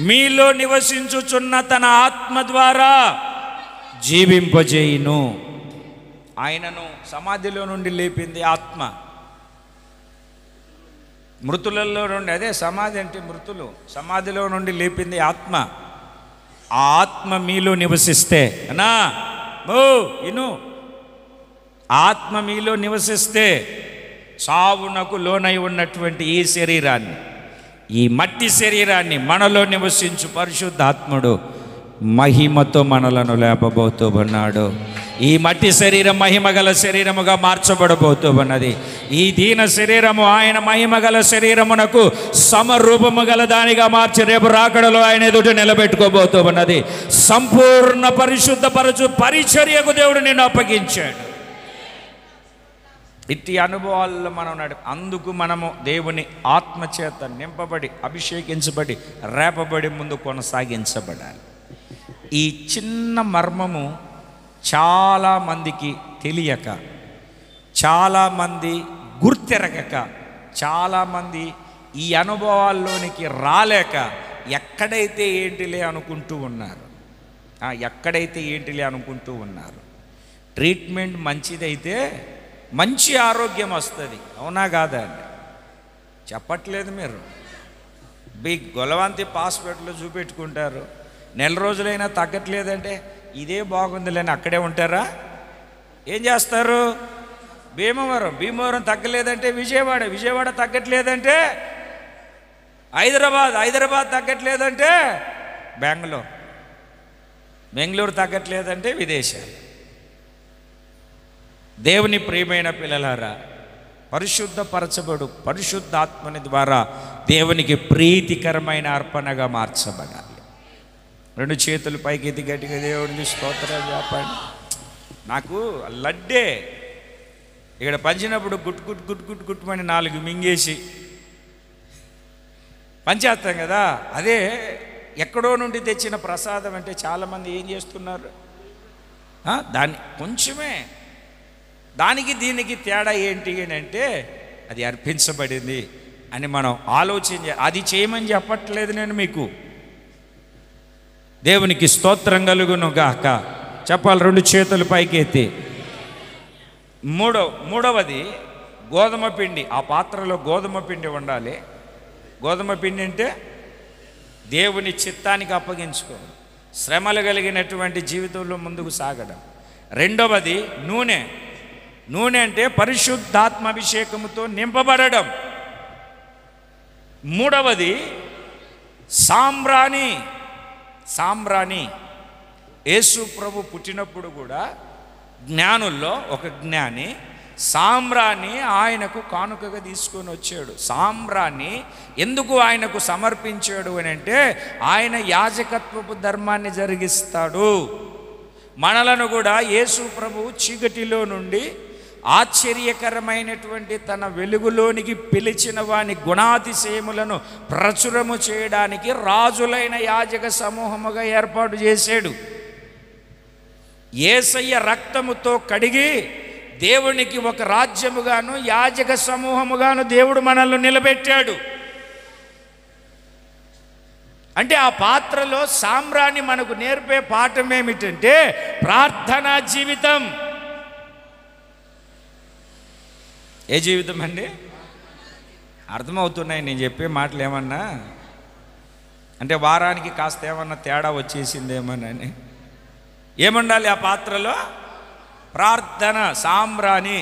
మీలో నివసించుచున్న తన ఆత్మ ద్వారా జీవింపజేయును. ఆయనను సమాధిలో నుండి లేపింది ఆత్మ. మృతులలో నుండి, అదే సమాధి అంటే మృతులు, సమాధిలో నుండి లేపింది ఆత్మ. ఆ ఆత్మ మీలో నివసిస్తే ఆత్మ మీలో నివసిస్తే సావునకు లోనై ఉన్నటువంటి ఈ శరీరాన్ని, ఈ మట్టి శరీరాన్ని మనలో నివసించు పరిశుద్ధాత్ముడు మహిమతో మనలను లేపబోతూ ఉన్నాడు. ఈ మట్టి శరీరం మహిమగల శరీరముగా మార్చబడబోతూ ఉన్నది. ఈ దీన శరీరము ఆయన మహిమగల శరీరమునకు సమరూపము గల దానిగా మార్చి రేపు రాకడలో ఆయన ఎదుట నిలబెట్టుకోబోతూ ఉన్నది. సంపూర్ణ పరిశుద్ధపరచు పరిచర్యకు దేవుడు నిన్ను అప్పగించాడు. ఇట్టి అనుభవాల్లో మనం అందుకు మనము దేవుని ఆత్మచేత నింపబడి, అభిషేకించబడి, రేపబడి ముందు కొనసాగించబడాలి. ఈ చిన్న మర్మము చాలామందికి తెలియక, చాలామంది గుర్తెరగక, చాలామంది ఈ అనుభవాల్లోనికి రాలేక ఎక్కడైతే ఏంటిలే అనుకుంటూ ఉన్నారు. ట్రీట్మెంట్ మంచిదైతే మంచి ఆరోగ్యం వస్తుంది, అవునా కాదా అండి? చెప్పట్లేదు మీరు. గొలవంతి హాస్పిటల్లో చూపెట్టుకుంటారు, నెల రోజులైనా తగ్గట్లేదంటే ఇదే బాగుందిలేని అక్కడే ఉంటారా? ఏం చేస్తారు? భీమవరం తగ్గలేదంటే విజయవాడ తగ్గట్లేదంటే హైదరాబాద్ తగ్గట్లేదంటే బెంగళూరు తగ్గట్లేదంటే విదేశాలు. దేవుని ప్రియమైన పిల్లలారా, పరిశుద్ధపరచబడు పరిశుద్ధాత్మని ద్వారా దేవునికి ప్రీతికరమైన అర్పణగా మార్చబడాలి. 2 చేతులు పైకి ఎత్తి గట్టిగా దేవుడిని స్తోత్రాలు చెప్పండి. నాకు లడ్డే ఇక్కడ పంచినప్పుడు గుట్టుమని 4 మింగేసి పంచేస్తాం కదా, అదే ఎక్కడో నుండి తెచ్చిన ప్రసాదం అంటే చాలామంది ఏం చేస్తున్నారు, దాన్ని కొంచెమే, దానికి దీనికి తేడా ఏంటి అని అంటే అది అర్పించబడింది అని మనం ఆలోచన. అది చేయమని చెప్పట్లేదు నేను మీకు. దేవునికి స్తోత్రం కలుగును గాక. చెప్పాలి 2 చేతులు పైకి ఎత్తి. మూడవది గోధుమ పిండి. ఆ పాత్రలో గోధుమ పిండి ఉండాలి. గోధుమ పిండి అంటే దేవుని చిత్తానికి అప్పగించుకోవడం, శ్రమలు కలిగినటువంటి జీవితంలో ముందుకు సాగడం. రెండవది నూనె అంటే పరిశుద్ధాత్మాభిషేకముతో నింపబడడం. మూడవది సాంబ్రాణి. యేసు ప్రభు పుట్టినప్పుడు కూడా జ్ఞానుల్లో ఒక జ్ఞాని సాంబ్రాణి ఆయనకు కానుకగా తీసుకొని వచ్చాడు. సాంబ్రాణి ఎందుకు ఆయనకు సమర్పించాడు అని అంటే ఆయన యాజకత్వపు ధర్మాన్ని జరిగిస్తాడు. మనలను కూడా యేసు ప్రభు చీకటిలో నుండి ఆశ్చర్యకరమైనటువంటి తన వెలుగులోనికి పిలిచిన వాని గుణాతిశయములను ప్రచురము చేయడానికి రాజులైన యాజక సమూహముగా ఏర్పాటు చేశాడు. యేసయ్య రక్తముతో కడిగి దేవునికి ఒక రాజ్యముగాను యాజక సమూహముగాను దేవుడు మనల్ని నిలబెట్టాడు. అంటే ఆ పాత్రలో సామ్రాణి మనకు నేర్పే పాఠం ఏమిటంటే ప్రార్థనా జీవితం. ఏ జీవితం అండి? అర్థమవుతున్నాయి నేను చెప్పే మాటలు ఏమన్నా అంటే వారానికి కాస్త ఏమన్నా తేడా వచ్చేసిందేమోనని. ఏముండాలి ఆ పాత్రలో? ప్రార్థన. సామ్రాణి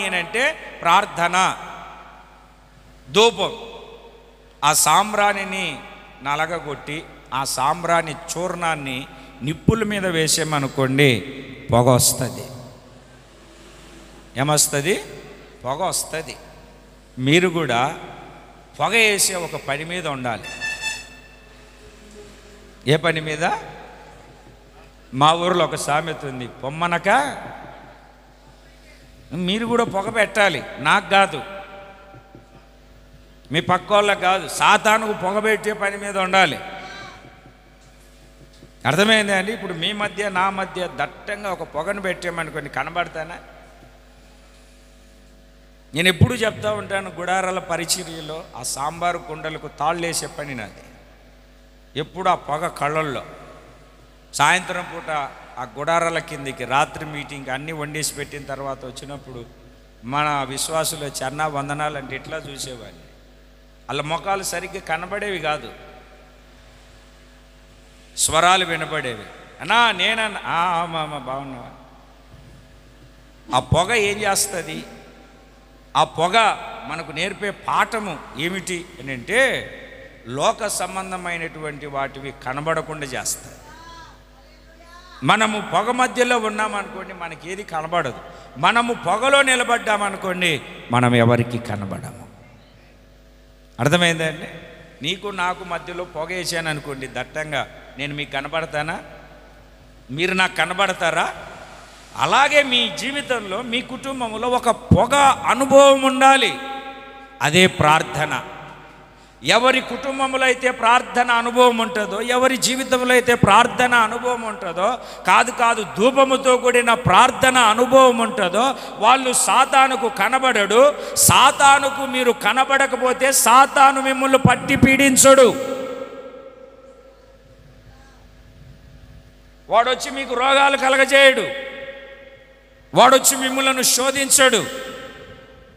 అని అంటే ప్రార్థన, ధూపం. ఆ సామ్రాణిని నలగగొట్టి ఆ సామ్రాణి చూర్ణాన్ని నిప్పుల మీద వేసామనుకోండి, పొగ వస్తుంది. ఏమొస్తుంది? పొగ వస్తుంది. మీరు కూడా పొగ వేసే ఒక పని మీద ఉండాలి. ఏ పని మీద? మా ఊరిలో ఒక సామెత ఉంది, పొమ్మనక. మీరు కూడా పొగ పెట్టాలి. నాకు కాదు, మీ పక్క వాళ్ళకి కాదు, సాతానుకు పొగ పెట్టే పని మీద ఉండాలి. అర్థమైందా అండి? ఇప్పుడు మీ మధ్య నా మధ్య దట్టంగా ఒక పొగను పెట్టామనుకోండి, కనబడతానా? నేను ఎప్పుడు చెప్తా ఉంటాను, గుడారాల పరిచర్యలో ఆ సాంబారు కుండలకు తాళ్ళేసే పని నాది. ఎప్పుడు ఆ పొగ కళ్ళల్లో. సాయంత్రం పూట ఆ గుడారాల కిందికి రాత్రి మీటింగ్ అన్నీ వండేసి పెట్టిన తర్వాత వచ్చినప్పుడు మన విశ్వాసులు చన్నా వందనాలు అంటే ఇట్లా చూసేవాడిని. వాళ్ళ ముఖాలు సరిగ్గా కనబడేవి కాదు, స్వరాలు వినబడేవి. అన్నా నేనన్నా మామ బాగున్నావా? ఆ పొగ ఏం చేస్తుంది? ఆ పొగ మనకు నేర్పే పాఠము ఏమిటి అని అంటే లోక సంబంధమైనటువంటి వాటివి కనబడకుండా చేస్తాయి. మనము పొగ మధ్యలో ఉన్నామనుకోండి, మనకి ఏది కనబడదు. మనము పొగలో నిలబడ్డామనుకోండి, మనం ఎవరికి కనబడము. అర్థమైందండి? నీకు నాకు మధ్యలో పొగ వేసాను అనుకోండి దట్టంగా, నేను మీకు కనబడతానా? మీరు నాకు కనబడతారా? అలాగే మీ జీవితంలో మీ కుటుంబంలో ఒక పొగ అనుభవం ఉండాలి. అదే ప్రార్థన. ఎవరి కుటుంబంలో అయితే ప్రార్థన అనుభవం ఉంటుందో, ఎవరి జీవితంలో అయితే ప్రార్థన అనుభవం ఉంటుందో, కాదు ధూపముతో కూడిన ప్రార్థన అనుభవం ఉంటుందో, వాళ్ళు సాతానుకు కనబడడు. సాతానుకు మీరు కనబడకపోతే సాతాను మిమ్మల్ని పట్టి పీడించడు. వాడొచ్చి మీకు రోగాలు కలగజేయడు. వాడొచ్చి మిమ్మలను శోధించడు.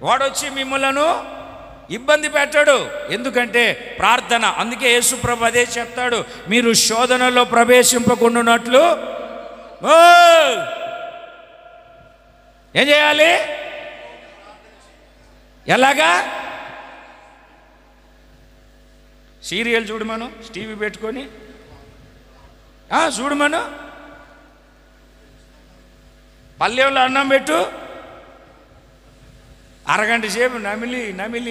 వాడొచ్చి మిమ్మలను ఇబ్బంది పెట్టడు. ఎందుకంటే ప్రార్థన. అందుకే యేసుప్రభు అదే చెప్తాడు, మీరు శోధనలో ప్రవేశింపకుండానట్లు ఏం చేయాలి? ఎలాగా? సీరియల్ చూడమను, టీవీ పెట్టుకొని చూడమను, పల్లెంలో అన్నం పెట్టు, అరగంట సేపు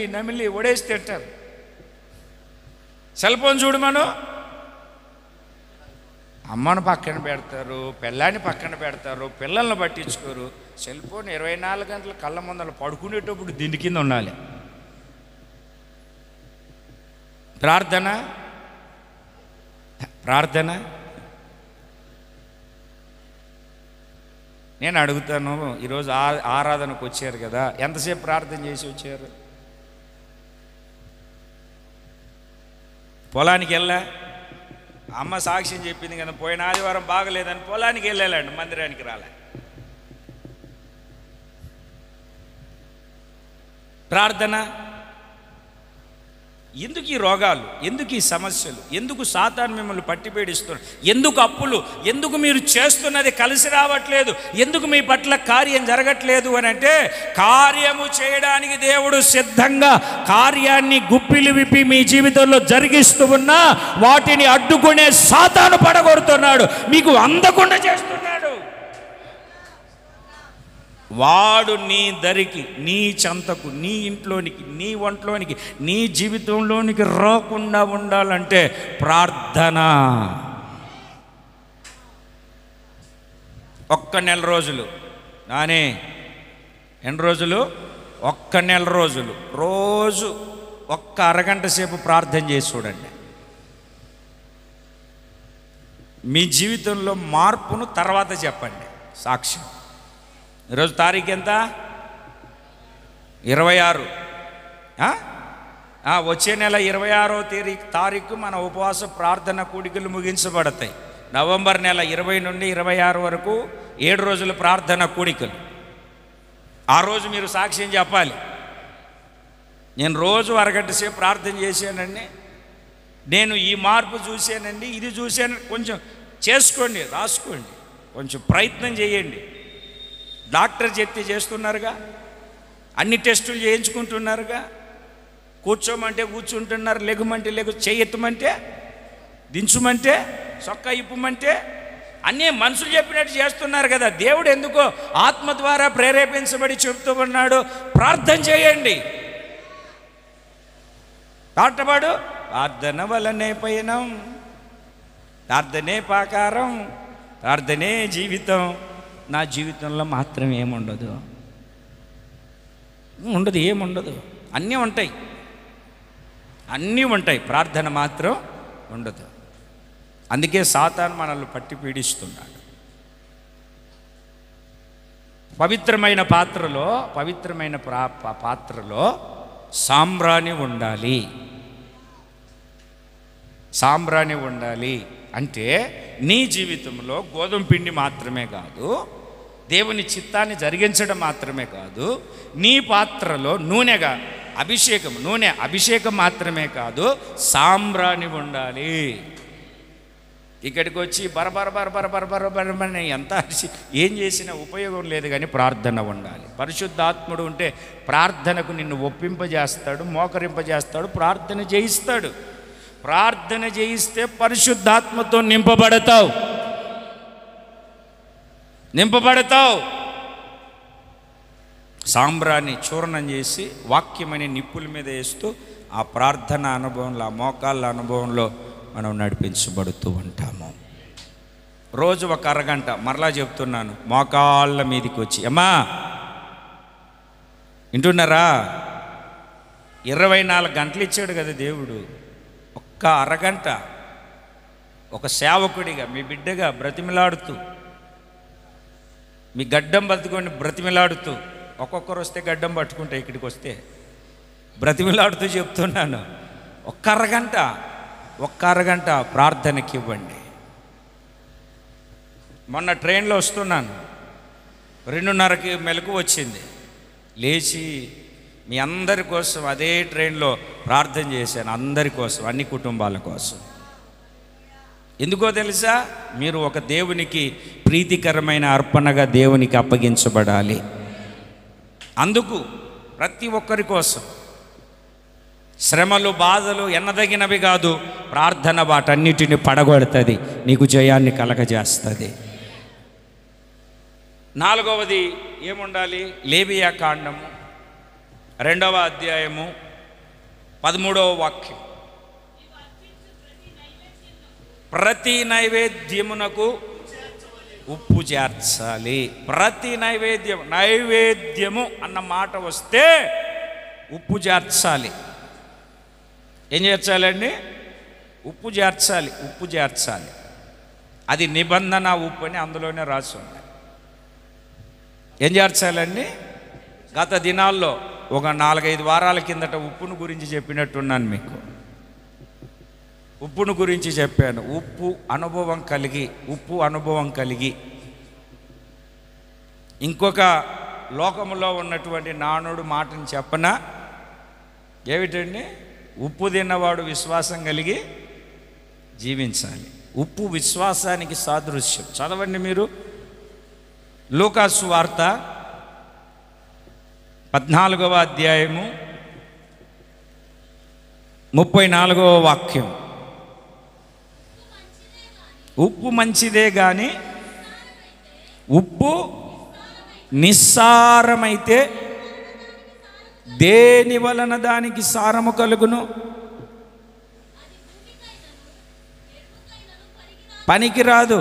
నమిలి ఒడేసి తింటారు. సెల్ ఫోన్ చూడమను, అమ్మను పక్కన పెడతారు, పిల్లాన్ని పక్కన పెడతారు, పిల్లల్ని పట్టించుకోరు. సెల్ ఫోన్ 24 గంటలు కళ్ళ ముందర పడుకునేటప్పుడు దీని కింద ఉండాలి. ప్రార్థన. నేను అడుగుతాను, ఈరోజు ఆరాధనకు వచ్చారు కదా, ఎంతసేపు ప్రార్థన చేసి వచ్చారు? పొలానికి వెళ్ళా, అమ్మ సాక్ష్యం చెప్పింది కదా, పోయిన ఆదివారం బాగలేదని పొలానికి వెళ్ళాలండి, మందిరానికి రాలే. ప్రార్థన. ఎందుకు ఈ రోగాలు? ఎందుకు ఈ సమస్యలు? ఎందుకు సాతాను మిమ్మల్ని పట్టిపేడిస్తున్నారు? ఎందుకు అప్పులు? ఎందుకు మీరు చేస్తున్నది కలిసి రావట్లేదు? ఎందుకు మీ పట్ల కార్యం జరగట్లేదు అని అంటే, కార్యము చేయడానికి దేవుడు సిద్ధంగా కార్యాన్ని గుప్పిలు విప్పి మీ జీవితంలో జరిగిస్తూ ఉన్నా వాటిని అడ్డుకునే సాతాను పడగొడుతున్నాడు, మీకు అందకుండా చేస్తున్నాడు. వాడు నీ దరికి, నీ చెంతకు, నీ ఇంట్లోనికి, నీ ఒంట్లోనికి, నీ జీవితంలోనికి రాకుండా ఉండాలంటే ప్రార్థన. ఒక్క నెల రోజులు నానే, ఎన్ని రోజులు? ఒక్క నెల రోజులు రోజు ఒక్క అరగంట సేపు ప్రార్థన చేసి చూడండి. మీ జీవితంలో మార్పును తర్వాత చెప్పండి. సాక్ష్యం. ఈరోజు తారీఖు ఎంత? 26. వచ్చే నెల 26వ తారీఖు మన ఉపవాస ప్రార్థన కూడికలు ముగించబడతాయి. నవంబర్ నెల 20 నుండి 26 వరకు 7 రోజుల ప్రార్థన కూడికలు. ఆ రోజు మీరు సాక్ష్యం చెప్పాలి. నేను రోజు అరగంట సేపు ప్రార్థన చేశానండి, నేను ఈ మార్పు చూశానండి, ఇది చూశాను. కొంచెం చేసుకోండి, రాసుకోండి, కొంచెం ప్రయత్నం చేయండి. డాక్టర్ చెప్తే చేస్తున్నారుగా, అన్ని టెస్టులు చేయించుకుంటున్నారుగా, కూర్చోమంటే కూర్చుంటున్నారు, లెగుమంటే చేయెత్తమంటే, దించుమంటే, చొక్కా ఇప్పమంటే అన్నీ మనుషులు చెప్పినట్టు చేస్తున్నారు కదా. దేవుడు ఎందుకో ఆత్మ ద్వారా ప్రేరేపించబడి చెప్తూ ఉన్నాడు, ప్రార్థన చేయండి. పాటపాడు, ప్రార్థన వలనే పయనం, ప్రార్థనే పాకారం, ప్రార్థనే జీవితం. నా జీవితంలో మాత్రం ఏముండదు, ఏముండదు. అన్నీ ఉంటాయి, అన్నీ ఉంటాయి, ప్రార్థన మాత్రం ఉండదు. అందుకే సాతాను మనల్ని పట్టి పీడిస్తున్నాడు. పవిత్రమైన పాత్రలో సాంబ్రాణి ఉండాలి. సాంబ్రాణి ఉండాలి అంటే నీ జీవితంలో గోధుమ పిండి మాత్రమే కాదు, దేవుని చిత్తాన్ని జరిగించడం మాత్రమే కాదు, నీ పాత్రలో అభిషేకం మాత్రమే కాదు, సాంబ్రాణి ఉండాలి. ఇక్కడికి వచ్చి బరబరబరబరబరబరబరని ఎంత ఏం చేసినా ఉపయోగం లేదు, కానీ ప్రార్థన ఉండాలి. పరిశుద్ధాత్ముడు ఉంటే ప్రార్థనకు నిన్ను ఒప్పింపజేస్తాడు, మోకరింపజేస్తాడు, ప్రార్థన చేయిస్తాడు. ప్రార్థన చేయిస్తే పరిశుద్ధాత్మతో నింపబడతావు. సాంబ్రాన్ని చూర్ణం చేసి వాక్యమనే నిప్పుల మీద వేస్తూ ఆ ప్రార్థన అనుభవంలో, ఆ మోకాళ్ళ అనుభవంలో మనం నడిపించబడుతూ ఉంటాము. రోజు ఒక అరగంట, మరలా చెప్తున్నాను, మోకాళ్ళ మీదకి వచ్చి, అమ్మా వింటున్నారా? 24 గంటలు ఇచ్చాడు కదా దేవుడు. ఒక్క అరగంట ఒక సేవకుడిగా, మీ బిడ్డగా బ్రతిమిలాడుతూ, మీ గడ్డం బతుకొని బ్రతిమిలాడుతూ, ఒక్కొక్కరు వస్తే గడ్డం పట్టుకుంటే ఇక్కడికి వస్తే బ్రతిమిలాడుతూ చెప్తున్నాను, ఒక్క అరగంట ప్రార్థనకి ఇవ్వండి. మొన్న ట్రైన్లో వస్తున్నాను, 2:30కి మెలకు వచ్చింది. లేచి మీ అందరి కోసం అదే ట్రైన్లో ప్రార్థన చేశాను, అందరి కోసం, అన్ని కుటుంబాల కోసం. ఎందుకో తెలుసా? మీరు ఒక దేవునికి ప్రీతికరమైన అర్పణగా దేవునికి అప్పగించబడాలి. అందుకు ప్రతి ఒక్కరి కోసం శ్రమలు, బాధలు ఎన్నదగినవి కాదు. ప్రార్థన వాటన్నిటిని పడగొడుతుంది, నీకు జయాన్ని కలగజేస్తుంది. 4వది ఏముండాలి? లేవియా కాండము 2వ అధ్యాయము 13వ వాక్యం. ప్రతి నైవేద్యమునకు ఉప్పు చేర్చాలి. ప్రతి నైవేద్యము అన్న మాట వస్తే ఉప్పు చేర్చాలి. ఏం చేర్చాలండి? ఉప్పు చేర్చాలి. అది నిబంధన ఉప్పు అని అందులోనే రాసి ఉంది. ఏం చేర్చాలండి? గత దినాల్లో ఒక 4-5 వారాల కిందట ఉప్పును గురించి చెప్పినట్టున్నాను మీకు. ఉప్పును గురించి చెప్పాను. ఉప్పు అనుభవం కలిగి ఇంకొక లోకములో ఉన్నటువంటి నానుడు మాటను చెప్పనా? ఏమిటండి? ఉప్పు తిన్నవాడు విశ్వాసం కలిగి జీవించాలి. ఉప్పు విశ్వాసానికి సాదృశ్యం. చదవండి మీరు, లూకాసు వార్త 14వ అధ్యాయము 34వ వాక్యం. ఉప్పు మంచిదే కానీ ఉప్పు నిస్సారమైతే దేని వలన దానికి సారము కలుగును? పనికిరాదు.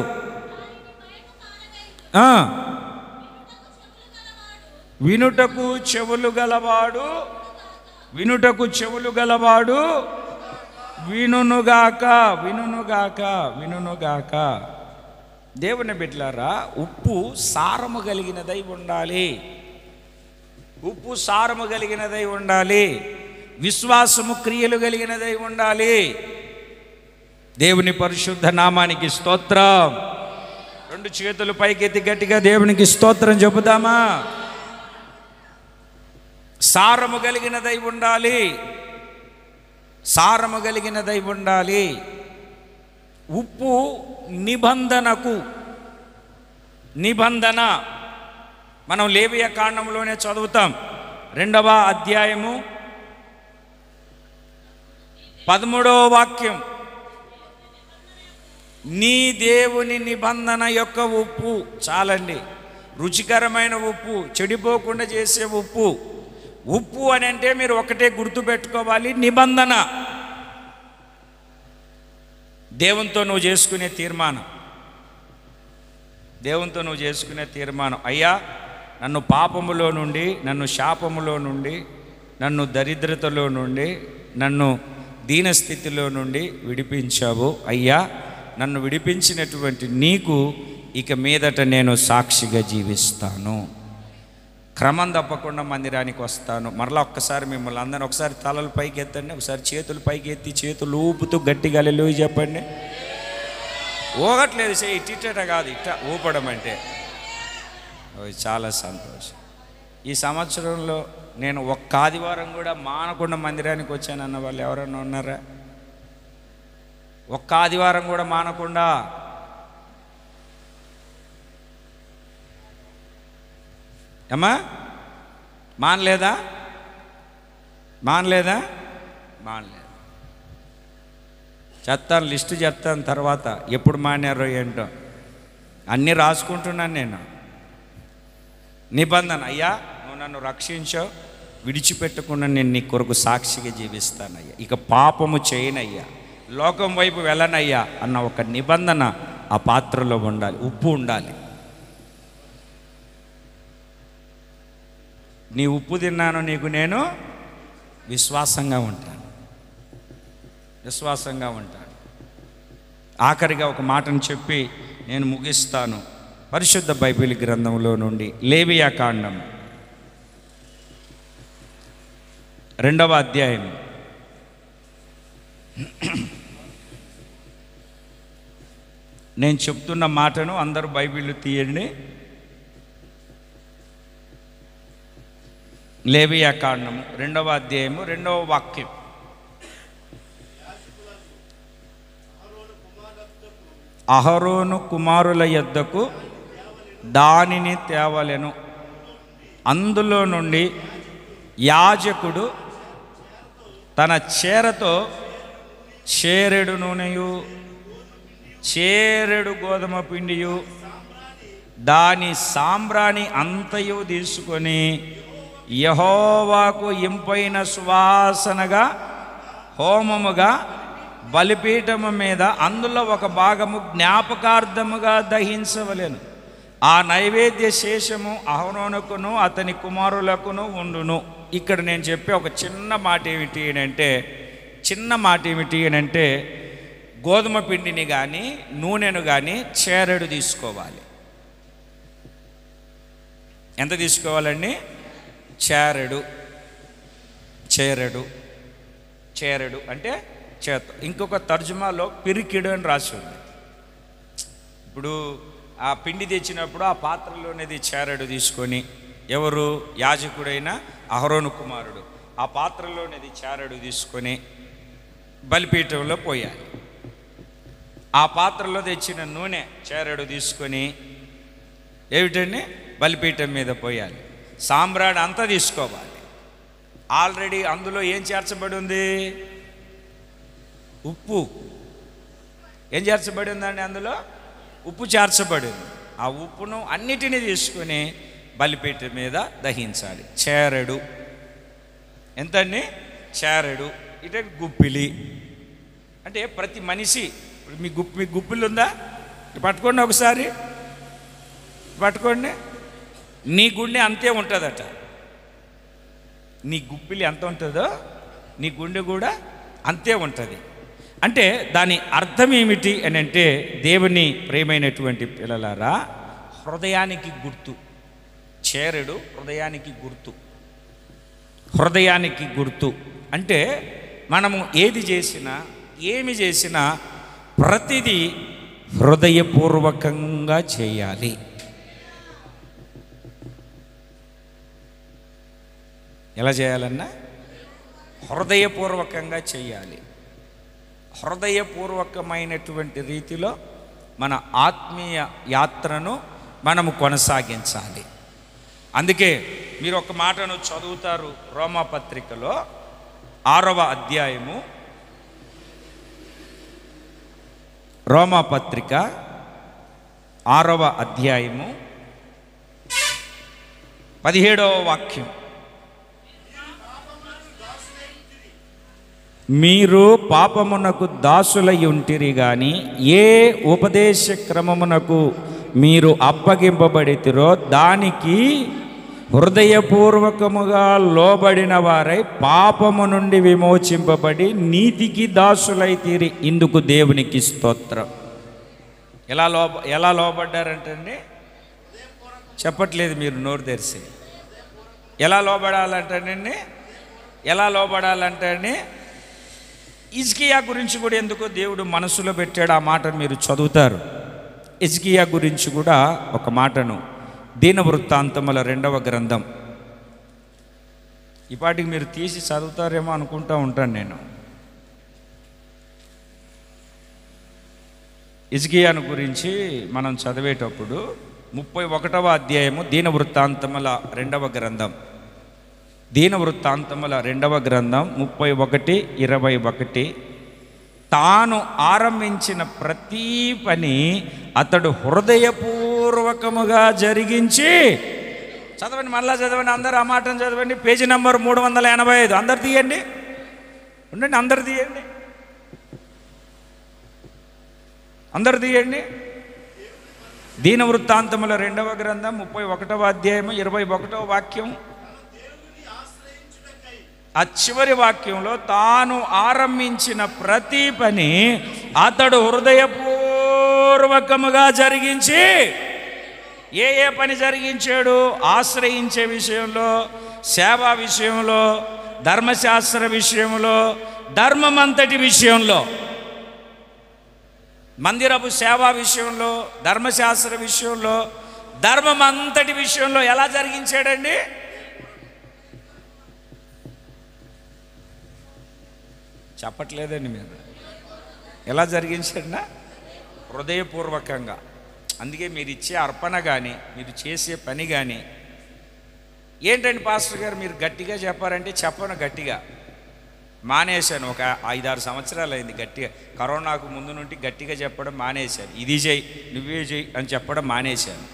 వినుటకు చెవులు గలవాడు వినుగాక. దేవుని బిడ్డలారా, ఉప్పు సారము కలిగినదై ఉండాలి. ఉప్పు సారము కలిగినదై ఉండాలి. విశ్వాసము క్రియలు కలిగినదై ఉండాలి. దేవుని పరిశుద్ధ నామానికి స్తోత్రం. రెండు చేతులు పైకెత్తి గట్టిగా దేవునికి స్తోత్రం చెబుదామా? సారము కలిగినదై ఉండాలి. సారము కలిగినదై ఉండాలి. ఉప్పు నిబంధన మనం లేవియ కాండంలోనే చదువుతాం. 2వ అధ్యాయము 13వ వాక్యం. నీ దేవుని నిబంధన యొక్క ఉప్పు. చాలండి. రుచికరమైన ఉప్పు, చెడిపోకుండా చేసే ఉప్పు. ఉప్పు అని అంటే మీరు ఒకటే గుర్తుపెట్టుకోవాలి, నిబంధన. దేవునితో నువ్వు చేసుకునే తీర్మానం. దేవునితో నువ్వు చేసుకునే తీర్మానం. అయ్యా, నన్ను పాపములో నుండి, నన్ను శాపములో నుండి, నన్ను దరిద్రతలో నుండి, నన్ను దీనస్థితిలో నుండి విడిపించావు. అయ్యా, నన్ను విడిపించినటువంటి నీకు ఇక మీదట నేను సాక్షిగా జీవిస్తాను. క్రమం తప్పకుండా మందిరానికి వస్తాను. మరలా ఒక్కసారి మిమ్మల్ని అందరినీ ఒకసారి తలలు పైకి ఎత్తండి, ఒకసారి చేతులు పైకి ఎత్తి చేతులు ఊపుతూ గట్టిగా హల్లెలూయా చెప్పండి. ఊగట్లేదు, ఇట్ట కాదు, ఇట్ట ఊపడం అంటే. చాలా సంతోషం. ఈ సంవత్సరంలో నేను ఒక్క ఆదివారం కూడా మానకుండా మందిరానికి వచ్చానన్న వాళ్ళు ఎవరన్నా ఉన్నారా? ఒక్క ఆదివారం కూడా మానకుండా. అమ్మా, మానలేదా? చెప్తాను, లిస్టు చెప్తాను తర్వాత, ఎప్పుడు మానారో ఏంటో అన్నీ రాసుకుంటున్నాను నేను. నిబంధన. అయ్యా, నువ్వు నన్ను రక్షించావు, విడిచిపెట్టకుండా నేను నీ కొరకు సాక్షిగా జీవిస్తానయ్యా, ఇక పాపము చేయనయ్యా, లోకం వైపు వెళ్ళనయ్యా అన్న ఒక నిబంధన ఆ పాత్రలో ఉండాలి. ఉప్పు ఉండాలి. నీ ఉప్పు తిన్నాను, నీకు నేను విశ్వాసంగా ఉంటాను. ఆఖరిగా ఒక మాటను చెప్పి నేను ముగిస్తాను. పరిశుద్ధ బైబిల్ గ్రంథంలో నుండి లేవియా కాండం 2వ అధ్యాయం. నేను చెప్తున్న మాటను అందరూ బైబిల్ తీయండి. లేవియా కాండము 2వ అధ్యాయము 2వ వాక్యం. అహరోను కుమారుల యొద్దకు దానిని తేవలెను. అందులో నుండి యాజకుడు తన చేరతో చేరెడు నూనెయు, చేరెడు గోధుమ పిండియు, దాని సాంబ్రాణి అంతయు తీసుకొని యెహోవాకు ఇంపైన సువాసనగా హోమముగా బలిపీఠము మీద అందులో ఒక భాగము జ్ఞాపకార్థముగా దహించవలెను. ఆ నైవేద్య శేషము అహరోనుకును అతని కుమారులకును ఉండును. ఇక్కడ నేను చెప్పే ఒక చిన్న మాట ఏమిటి అంటే గోధుమ పిండిని కానీ నూనెను కానీ చేరెడు తీసుకోవాలి. ఎంత తీసుకోవాలండి? చేరెడు అంటే చేత. ఇంకొక తర్జుమాలో పిరికిడు అని రాసి ఉంది. ఇప్పుడు ఆ పిండి తెచ్చినప్పుడు ఆ పాత్రలోనేది చేరెడు తీసుకొని, ఎవరు? యాజకుడైన అహరోను కుమారుడు ఆ పాత్రలోనేది చేరెడు తీసుకొని బలిపీఠంలో పోయాలి. ఆ పాత్రలో తెచ్చిన నూనె చేరెడు తీసుకొని ఏమిటండి? బలిపీఠం మీద పోయాలి. సాంబ్రాణి అంతా తీసుకోవాలి. ఆల్రెడీ అందులో ఏం చేర్చబడి ఉంది? ఉప్పు. ఏం చేర్చబడి ఉందండి? అందులో ఉప్పు చేర్చబడింది. ఆ ఉప్పును అన్నిటినీ తీసుకొని బలిపీఠం మీద దహించాలి. చేరెడు ఎంతండి? చేరెడు ఇటే గుప్పిలి. అంటే ప్రతి మనిషి, మీ గుప్పిలు ఉందా? పట్టుకోండి, ఒకసారి పట్టుకోండి. నీ గుండె అంతే ఉంటుందట. నీ గుప్పిలి ఎంత ఉంటుందో నీ గుండె కూడా అంతే ఉంటుంది. అంటే దాని అర్థం ఏమిటి అని అంటే, దేవుని ప్రేమైనటువంటి పిల్లలారా, హృదయానికి గుర్తు. చేరెడు హృదయానికి గుర్తు. హృదయానికి గుర్తు అంటే మనము ఏది చేసినా, ఏమి చేసినా ప్రతిదీ హృదయపూర్వకంగా చేయాలి. ఎలా చేయాలన్నా హృదయపూర్వకంగా చేయాలి. హృదయపూర్వకమైనటువంటి రీతిలో మన ఆత్మీయ యాత్రను మనము కొనసాగించాలి. అందుకే మీరు ఒక మాటను చదువుతారు, రోమాపత్రికలో 6వ అధ్యాయము, రోమాపత్రిక 6వ అధ్యాయము 17వ వాక్యం. మీరు పాపమునకు దాసులై ఉంటిరి గాని ఏ ఉపదేశ క్రమమునకు మీరు అప్పగింపబడితిరో దానికి హృదయపూర్వకముగా లోబడిన వారై పాపము నుండి విమోచింపబడి నీతికి దాసులైతిరి. ఇందుకు దేవునికి స్తోత్రం. ఎలా లోబడ్డారంటండి? చెప్పట్లేదు మీరు నోరు తెరిసి. ఎలా లోబడాలంటండి? ఎలా లోబడాలంటండి? హిజ్కియా గురించి కూడా ఎందుకో దేవుడు మనసులో పెట్టాడు. ఆ మాటను మీరు చదువుతారు. హిజ్కియా గురించి కూడా ఒక మాటను, దీనవృత్తాంతముల 2వ గ్రంథం, ఈ పాటికి మీరు తీసి చదువుతారేమో అనుకుంటూ ఉంటాను నేను. హిజ్కియాను గురించి మనం చదివేటప్పుడు 31వ అధ్యాయము, దీనవృత్తాంతముల 2వ గ్రంథం, దీనవృత్తాంతముల 2వ గ్రంథం 31:21. తాను ఆరంభించిన ప్రతి పని అతడు హృదయపూర్వకముగా జరిగించి, చదవండి, మళ్ళా చదవండి, అందరూ ఆ మాటను చదవండి. Page number 385. అందరు తీయండి, ఉండండి, అందరు తీయండి, అందరు తీయండి. దీనవృత్తాంతముల 2వ గ్రంథం 31వ అధ్యాయము 21వ వాక్యం. ఆ చివరి వాక్యంలో తాను ఆరంభించిన ప్రతి పని అతడు హృదయపూర్వకముగా జరిగించి, ఏ పని జరిగించాడు? ఆశ్రయించే విషయంలో, సేవా విషయంలో, ధర్మశాస్త్ర విషయంలో, ధర్మమంతటి విషయంలో, మందిరపు సేవా విషయంలో, ధర్మశాస్త్ర విషయంలో, ధర్మమంతటి విషయంలో ఎలా జరిగించాడండి? చెప్పట్లేదండి మీరు. ఎలా జరిగించాడన్నా? హృదయపూర్వకంగా. అందుకే మీరు ఇచ్చే అర్పణ కానీ, మీరు చేసే పని కానీ, ఏంటండి పాస్టర్ గారు మీరు గట్టిగా చెప్పారంటే చెప్పను, గట్టిగా మానేశాను. ఒక 5-6 సంవత్సరాలు అయింది గట్టిగా. కరోనాకు ముందు నుండి గట్టిగా చెప్పడం మానేశాను. ఇది చెయ్యి, నువ్వే చెయ్యి అని చెప్పడం మానేశాను.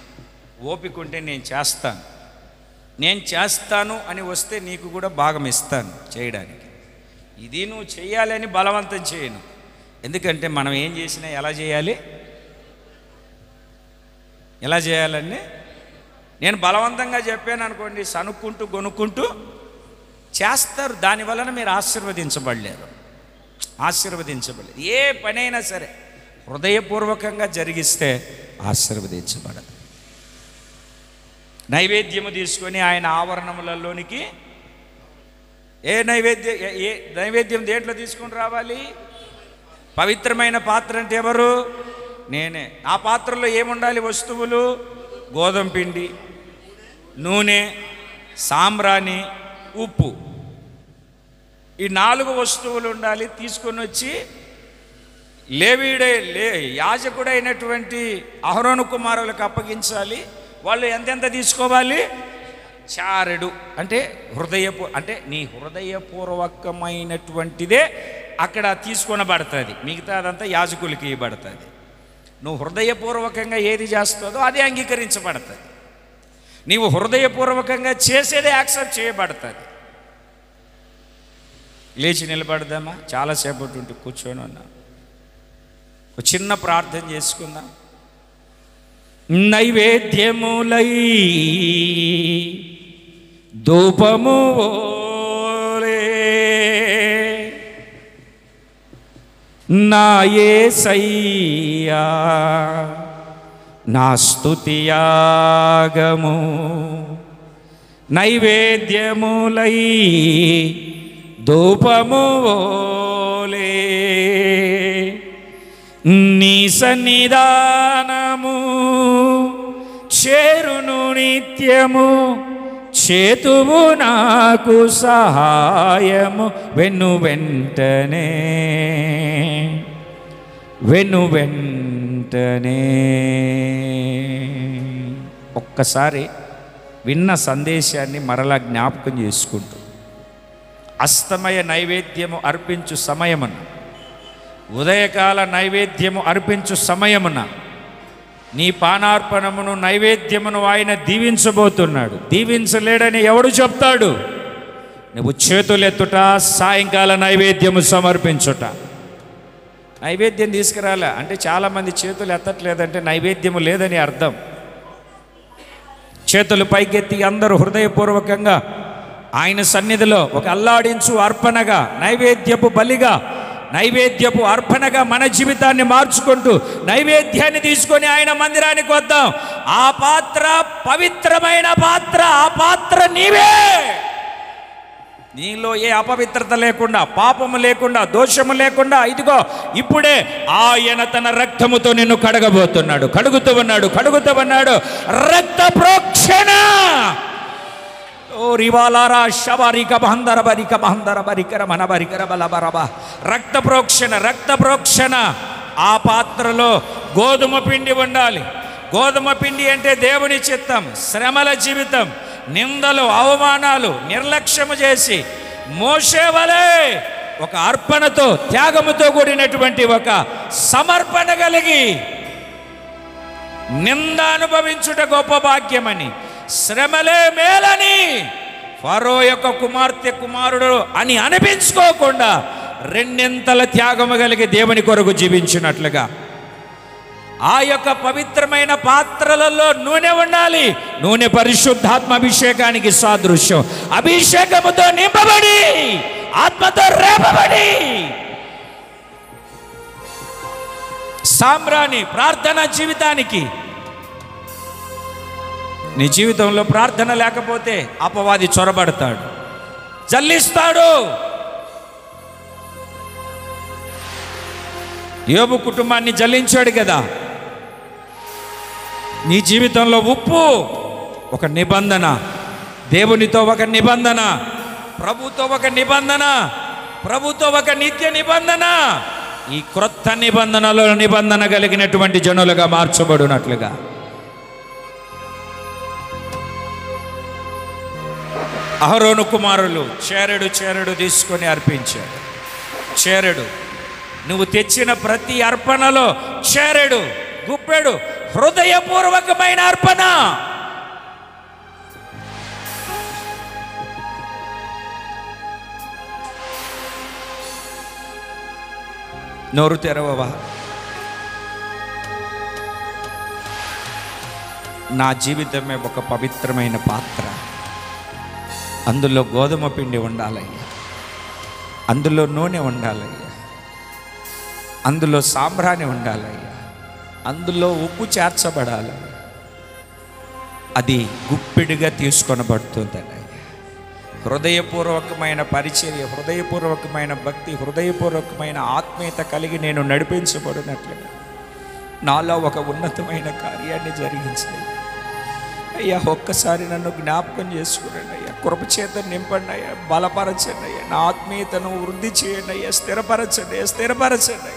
ఓపిక ఉంటే నేను చేస్తాను అని వస్తే నీకు కూడా భాగం ఇస్తాను చేయడానికి. ఇది నువ్వు చేయాలని బలవంతం చేయను. ఎందుకంటే మనం ఏం చేసినా ఎలా చేయాలి? ఎలా చేయాలని నేను బలవంతంగా చెప్పాను అనుకోండి, సనుక్కుంటూ గొనుక్కుంటూ చేస్తారు. దానివలన మీరు ఆశీర్వదించబడలేదు. ఏ పనైనా సరే హృదయపూర్వకంగా జరిగిస్తే ఆశీర్వదించబడదు. నైవేద్యము తీసుకొని ఆయన ఆవరణములలోనికి ఏ నైవేద్యం దేంట్లో తీసుకొని రావాలి? పవిత్రమైన పాత్ర అంటే ఎవరు? నేనే. ఆ పాత్రలో ఏముండాలి? వస్తువులు: గోధుమ పిండి, నూనె, సాంబ్రాణి, ఉప్పు. ఈ 4 వస్తువులు ఉండాలి. తీసుకొని వచ్చి యాజకుడైనటువంటి అహరోను కుమారులకు అప్పగించాలి. వాళ్ళు ఎంతెంత తీసుకోవాలి? చారెడు. అంటే అంటే నీ హృదయపూర్వకమైనటువంటిదే అక్కడ తీసుకొనబడుతుంది. మిగతా అదంతా యాజకులకి ఇవ్వబడుతుంది. నువ్వు హృదయపూర్వకంగా ఏది చేస్తుందో అది అంగీకరించబడుతుంది. నీవు హృదయపూర్వకంగా చేసేదే యాక్సెప్ట్ చేయబడుతుంది. లేచి నిలబడదామా? చాలాసేపటి ఉంటే కూర్చొని ఉన్నా. ఒక చిన్న ప్రార్థన చేసుకుందాం. నైవేద్యములై ధూపము ఓలే నా యేసయ్యా నా స్తుతియాగము నైవేద్యములై ధూపములే నీ సన్నిధానము చేరును నిత్యము చేతువు నాకు సహాయము వెను వెంటనే ఒక్కసారి విన్న సందేశాన్ని మరలా జ్ఞాపకం చేసుకుంటూ అస్తమయ నైవేద్యము అర్పించు సమయమున ఉదయకాల నైవేద్యము అర్పించు సమయమున నీ పానార్పణమును నైవేద్యమును ఆయన దీవించబోతున్నాడు. దీవించలేడని ఎవడు చెప్తాడు? నువ్వు చేతులెత్తుట, సాయంకాల నైవేద్యము సమర్పించుట. నైవేద్యం తీసుకురాలే అంటే చాలామంది చేతులు ఎత్తట్లేదంటే నైవేద్యము లేదని అర్థం. చేతులు పైకెత్తి అందరూ హృదయపూర్వకంగా ఆయన సన్నిధిలో ఒక అల్లాడించు అర్పణగా, నైవేద్యపు బలిగా, నైవేద్యపు అర్పణగా మన జీవితాన్ని మార్చుకుంటూ నైవేద్యాన్ని తీసుకొని ఆయన మందిరానికి వద్దాం. ఆ పాత్ర పవిత్రమైన పాత్ర, ఆ పాత్ర నీవే. నీలో ఏ అపవిత్రత లేకుండా, పాపము లేకుండా, దోషము లేకుండా ఇదిగో ఇప్పుడే ఆయన తన రక్తముతో నిన్ను కడగబోతున్నాడు. కడుగుతూ ఉన్నాడు రక్త ప్రోక్షణ. ఓ రివాలారా శబరిక బందర బరిక బందర బరికర మన బరికర బలబరబ. రక్త ప్రోక్షణ. ఆ పాత్రలో గోధుమ పిండి ఉండాలి. గోధుమ పిండి అంటే దేవుని చిత్తం. శ్రమల జీవితం, నిందలు, అవమానాలు నిర్లక్ష్యము చేసి మోషే వలె ఒక అర్పణతో, త్యాగముతో కూడినటువంటి ఒక సమర్పణ కలిగి నింద అనుభవించుట గొప్ప భాగ్యమని, శ్రమలే మేలని, ఫరో యొక్క కుమార్తె కుమారుడు అని అనిపించుకోకుండా రెండింతల త్యాగము కలిగి దేవుని కొరకు జీవించినట్లుగా ఆ యొక్క పవిత్రమైన పాత్రలలో నూనె ఉండాలి. నూనె పరిశుద్ధాత్మ అభిషేకానికి సాదృశ్యం. అభిషేకముతో నింపబడి, ఆత్మతో రేపబడి సామ్రాణి ప్రార్థన జీవితానికి. నీ జీవితంలో ప్రార్థన లేకపోతే అపవాది చొరబడతాడు, జల్లిస్తాడు. యోబు కుటుంబాన్ని జల్లించాడు కదా. నీ జీవితంలో ఉప్పు ఒక నిబంధన, దేవునితో ఒక నిబంధన, ప్రభుతో ఒక నిబంధన, ప్రభుతో ఒక నిత్య నిబంధన. ఈ క్రొత్త నిబంధనలో నిబంధన కలిగినటువంటి జనులుగా మార్చబడినట్లుగా అహరోను కుమారులు చేరెడు తీసుకొని అర్పించాడు. చేరెడు, నువ్వు తెచ్చిన ప్రతి అర్పణలో చేరెడు, గుప్పెడు హృదయపూర్వకమైన అర్పణ. నోరు తెరవవా? నా జీవితమే ఒక పవిత్రమైన పాత్ర. అందులో గోధుమ పిండి ఉండాలయ్యా, అందులో నూనె ఉండాలయ్యా, అందులో సాంబ్రాణి ఉండాలయ్యా, అందులో ఉప్పు చేర్చబడాలి. అది గుప్పిడిగా తీసుకొనబడుతుందయ్యా. హృదయపూర్వకమైన పరిచర్య, హృదయపూర్వకమైన భక్తి, హృదయపూర్వకమైన ఆత్మీయత కలిగి నేను నడిపించబడినట్లుగా నాలో ఒక ఉన్నతమైన కార్యాన్ని జరిగించాయి అయ్యా. ఒక్కసారి నన్ను జ్ఞాపకం చేసుకురండి అయ్యా. కృపచేత నింపండి అయ్యా, బలపరచండి అయ్యా. నా ఆత్మీయతను వృద్ధి చేయండి అయ్యా, స్థిరపరచండి అయ్యా, స్థిరపరచండి.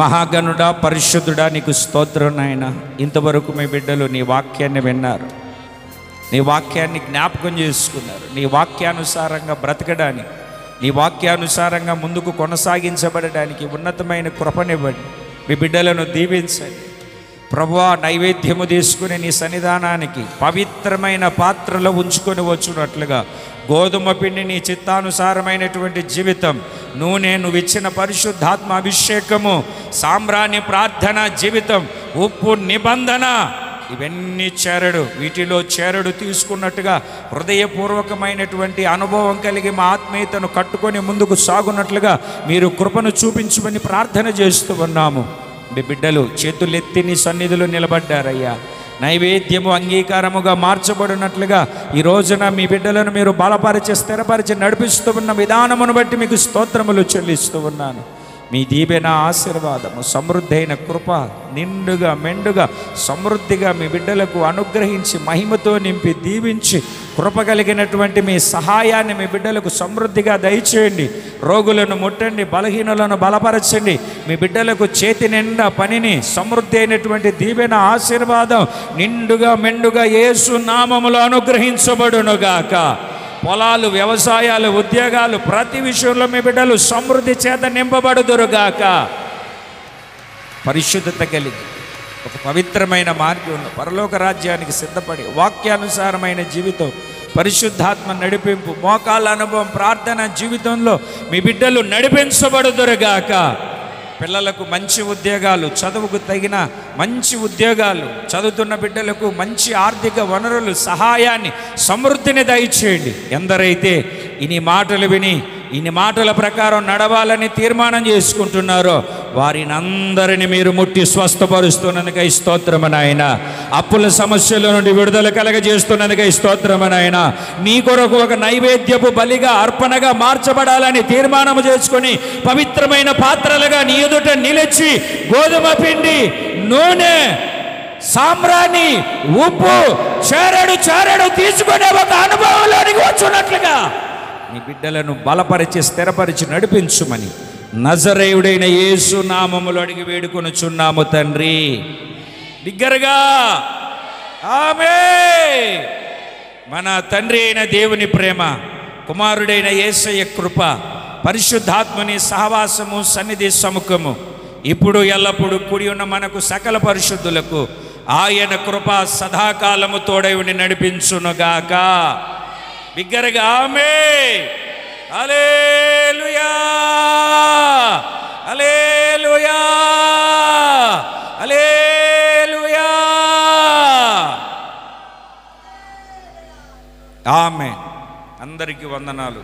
మహాగణుడా, పరిశుద్ధుడా, నీకు స్తోత్రం నాయన. ఇంతవరకు మీ బిడ్డలు నీ వాక్యాన్ని విన్నారు, నీ వాక్యాన్ని జ్ఞాపకం చేసుకున్నారు. నీ వాక్యానుసారంగా బ్రతకడానికి, నీ వాక్యానుసారంగా ముందుకు కొనసాగించబడడానికి ఉన్నతమైన కృపనివ్వండి. మీ బిడ్డలను దీవించండి ప్రభువా. నైవేద్యము తీసుకుని నీ సన్నిధానానికి పవిత్రమైన పాత్రలో ఉంచుకొని వచ్చున్నట్లుగా గోధుమ పిండి నీ చిత్తానుసారమైనటువంటి జీవితం, నూనె నువ్వు ఇచ్చిన పరిశుద్ధాత్మ అభిషేకము, సాంబ్రాణి ప్రార్థన జీవితం, ఉప్పు నిబంధన, ఇవన్నీ చేరడు, వీటిలో చేరడు తీసుకున్నట్టుగా హృదయపూర్వకమైనటువంటి అనుభవం కలిగి మా ఆత్మీయతను కట్టుకొని ముందుకు సాగునట్లుగా మీరు కృపను చూపించమని ప్రార్థన చేస్తూ ఉన్నాము. మీ బిడ్డలు చేతులెత్తి నీ సన్నిధిలో నిలబడ్డారయ్యా. నైవేద్యము అంగీకారముగా మార్చబడినట్లుగా ఈ రోజున మీ బిడ్డలను మీరు బలపరిచి స్థిరపరిచి నడిపిస్తూ ఉన్న విధానమును బట్టి మీకు స్తోత్రములు చెల్లిస్తూ ఉన్నాను. మీ దీవెన ఆశీర్వాదము సమృద్ధి అయిన కృప నిండుగా మెండుగా సమృద్ధిగా మీ బిడ్డలకు అనుగ్రహించి మహిమతో నింపి దీవించి కృప కలిగినటువంటి మీ సహాయాన్ని మీ బిడ్డలకు సమృద్ధిగా దయచేయండి. రోగులను ముట్టండి, బలహీనులను బలపరచండి. మీ బిడ్డలకు చేతి నిండా పనిని సమృద్ధి అయినటువంటి దీవెన ఆశీర్వాదం నిండుగా మెండుగా యేసు నామములో అనుగ్రహించబడునుగాక. పొలాలు, వ్యవసాయాలు, ఉద్యోగాలు ప్రతి విషయంలో మీ బిడ్డలు సమృద్ధి చేత నింపబడుదురుగాక. పరిశుద్ధత కలిగి ఒక పవిత్రమైన మార్గంలో పరలోక రాజ్యానికి సిద్ధపడి వాక్యానుసారమైన జీవితం, పరిశుద్ధాత్మ నడిపింపు, మోకాళ్ళ అనుభవం, ప్రార్థన జీవితంలో మీ బిడ్డలు నడిపించబడుదురుగాక. పిల్లలకు మంచి ఉద్యోగాలు, చదువుకు తగిన మంచి ఉద్యోగాలు, చదువుతున్న బిడ్డలకు మంచి ఆర్థిక వనరులు, సహాయాన్ని, సమృద్ధిని దయచేయండి. ఎందరైతే ఇన్ని మాటలు విని ఇన్ని మాటల ప్రకారం నడవాలని తీర్మానం చేసుకుంటున్నారో వారిని అందరిని మీరు ముట్టి స్వస్థపరుస్తున్నందుకై స్తోత్రము నాయన. అప్పుల సమస్యల నుండి విడుదల కలగజేస్తున్నందుకై స్తోత్రము నాయన. నీ కొరకు ఒక నైవేద్యపు బలిగా, అర్పణగా మార్చబడాలని తీర్మానం చేసుకొని పవిత్రమైన పాత్రలుగా నీ ఎదుట నిలిచి గోధుమ పిండి, నూనె, సాంబ్రాణి, ఉప్పు చేరడు తీసుకునే ఒక అనుభవంలోనికి వచ్చున్నట్లుగా నీ బిడ్డలను బలపరిచి స్థిరపరిచి నడిపించుమని నజరేయుడైన యేసు నామములో అడిగి వేడుకొనుచున్నాము తండ్రి. బిగ్గరగా ఆమేన్. మన తండ్రి అయిన దేవుని ప్రేమ, కుమారుడైన యేసయ్య కృప, పరిశుద్ధాత్మని సహవాసము, సన్నిధి సముఖము ఇప్పుడు ఎల్లప్పుడు కూడి ఉన్న మనకు సకల పరిశుద్ధులకు ఆయన కృప సదాకాలము తోడై ఉండి నడిపించునుగాక. బిగ్గరగా ఆమేన్. హల్లెలూయా, హల్లెలూయా, హల్లెలూయా. ఆమేన్. అందరికీ వందనాలు.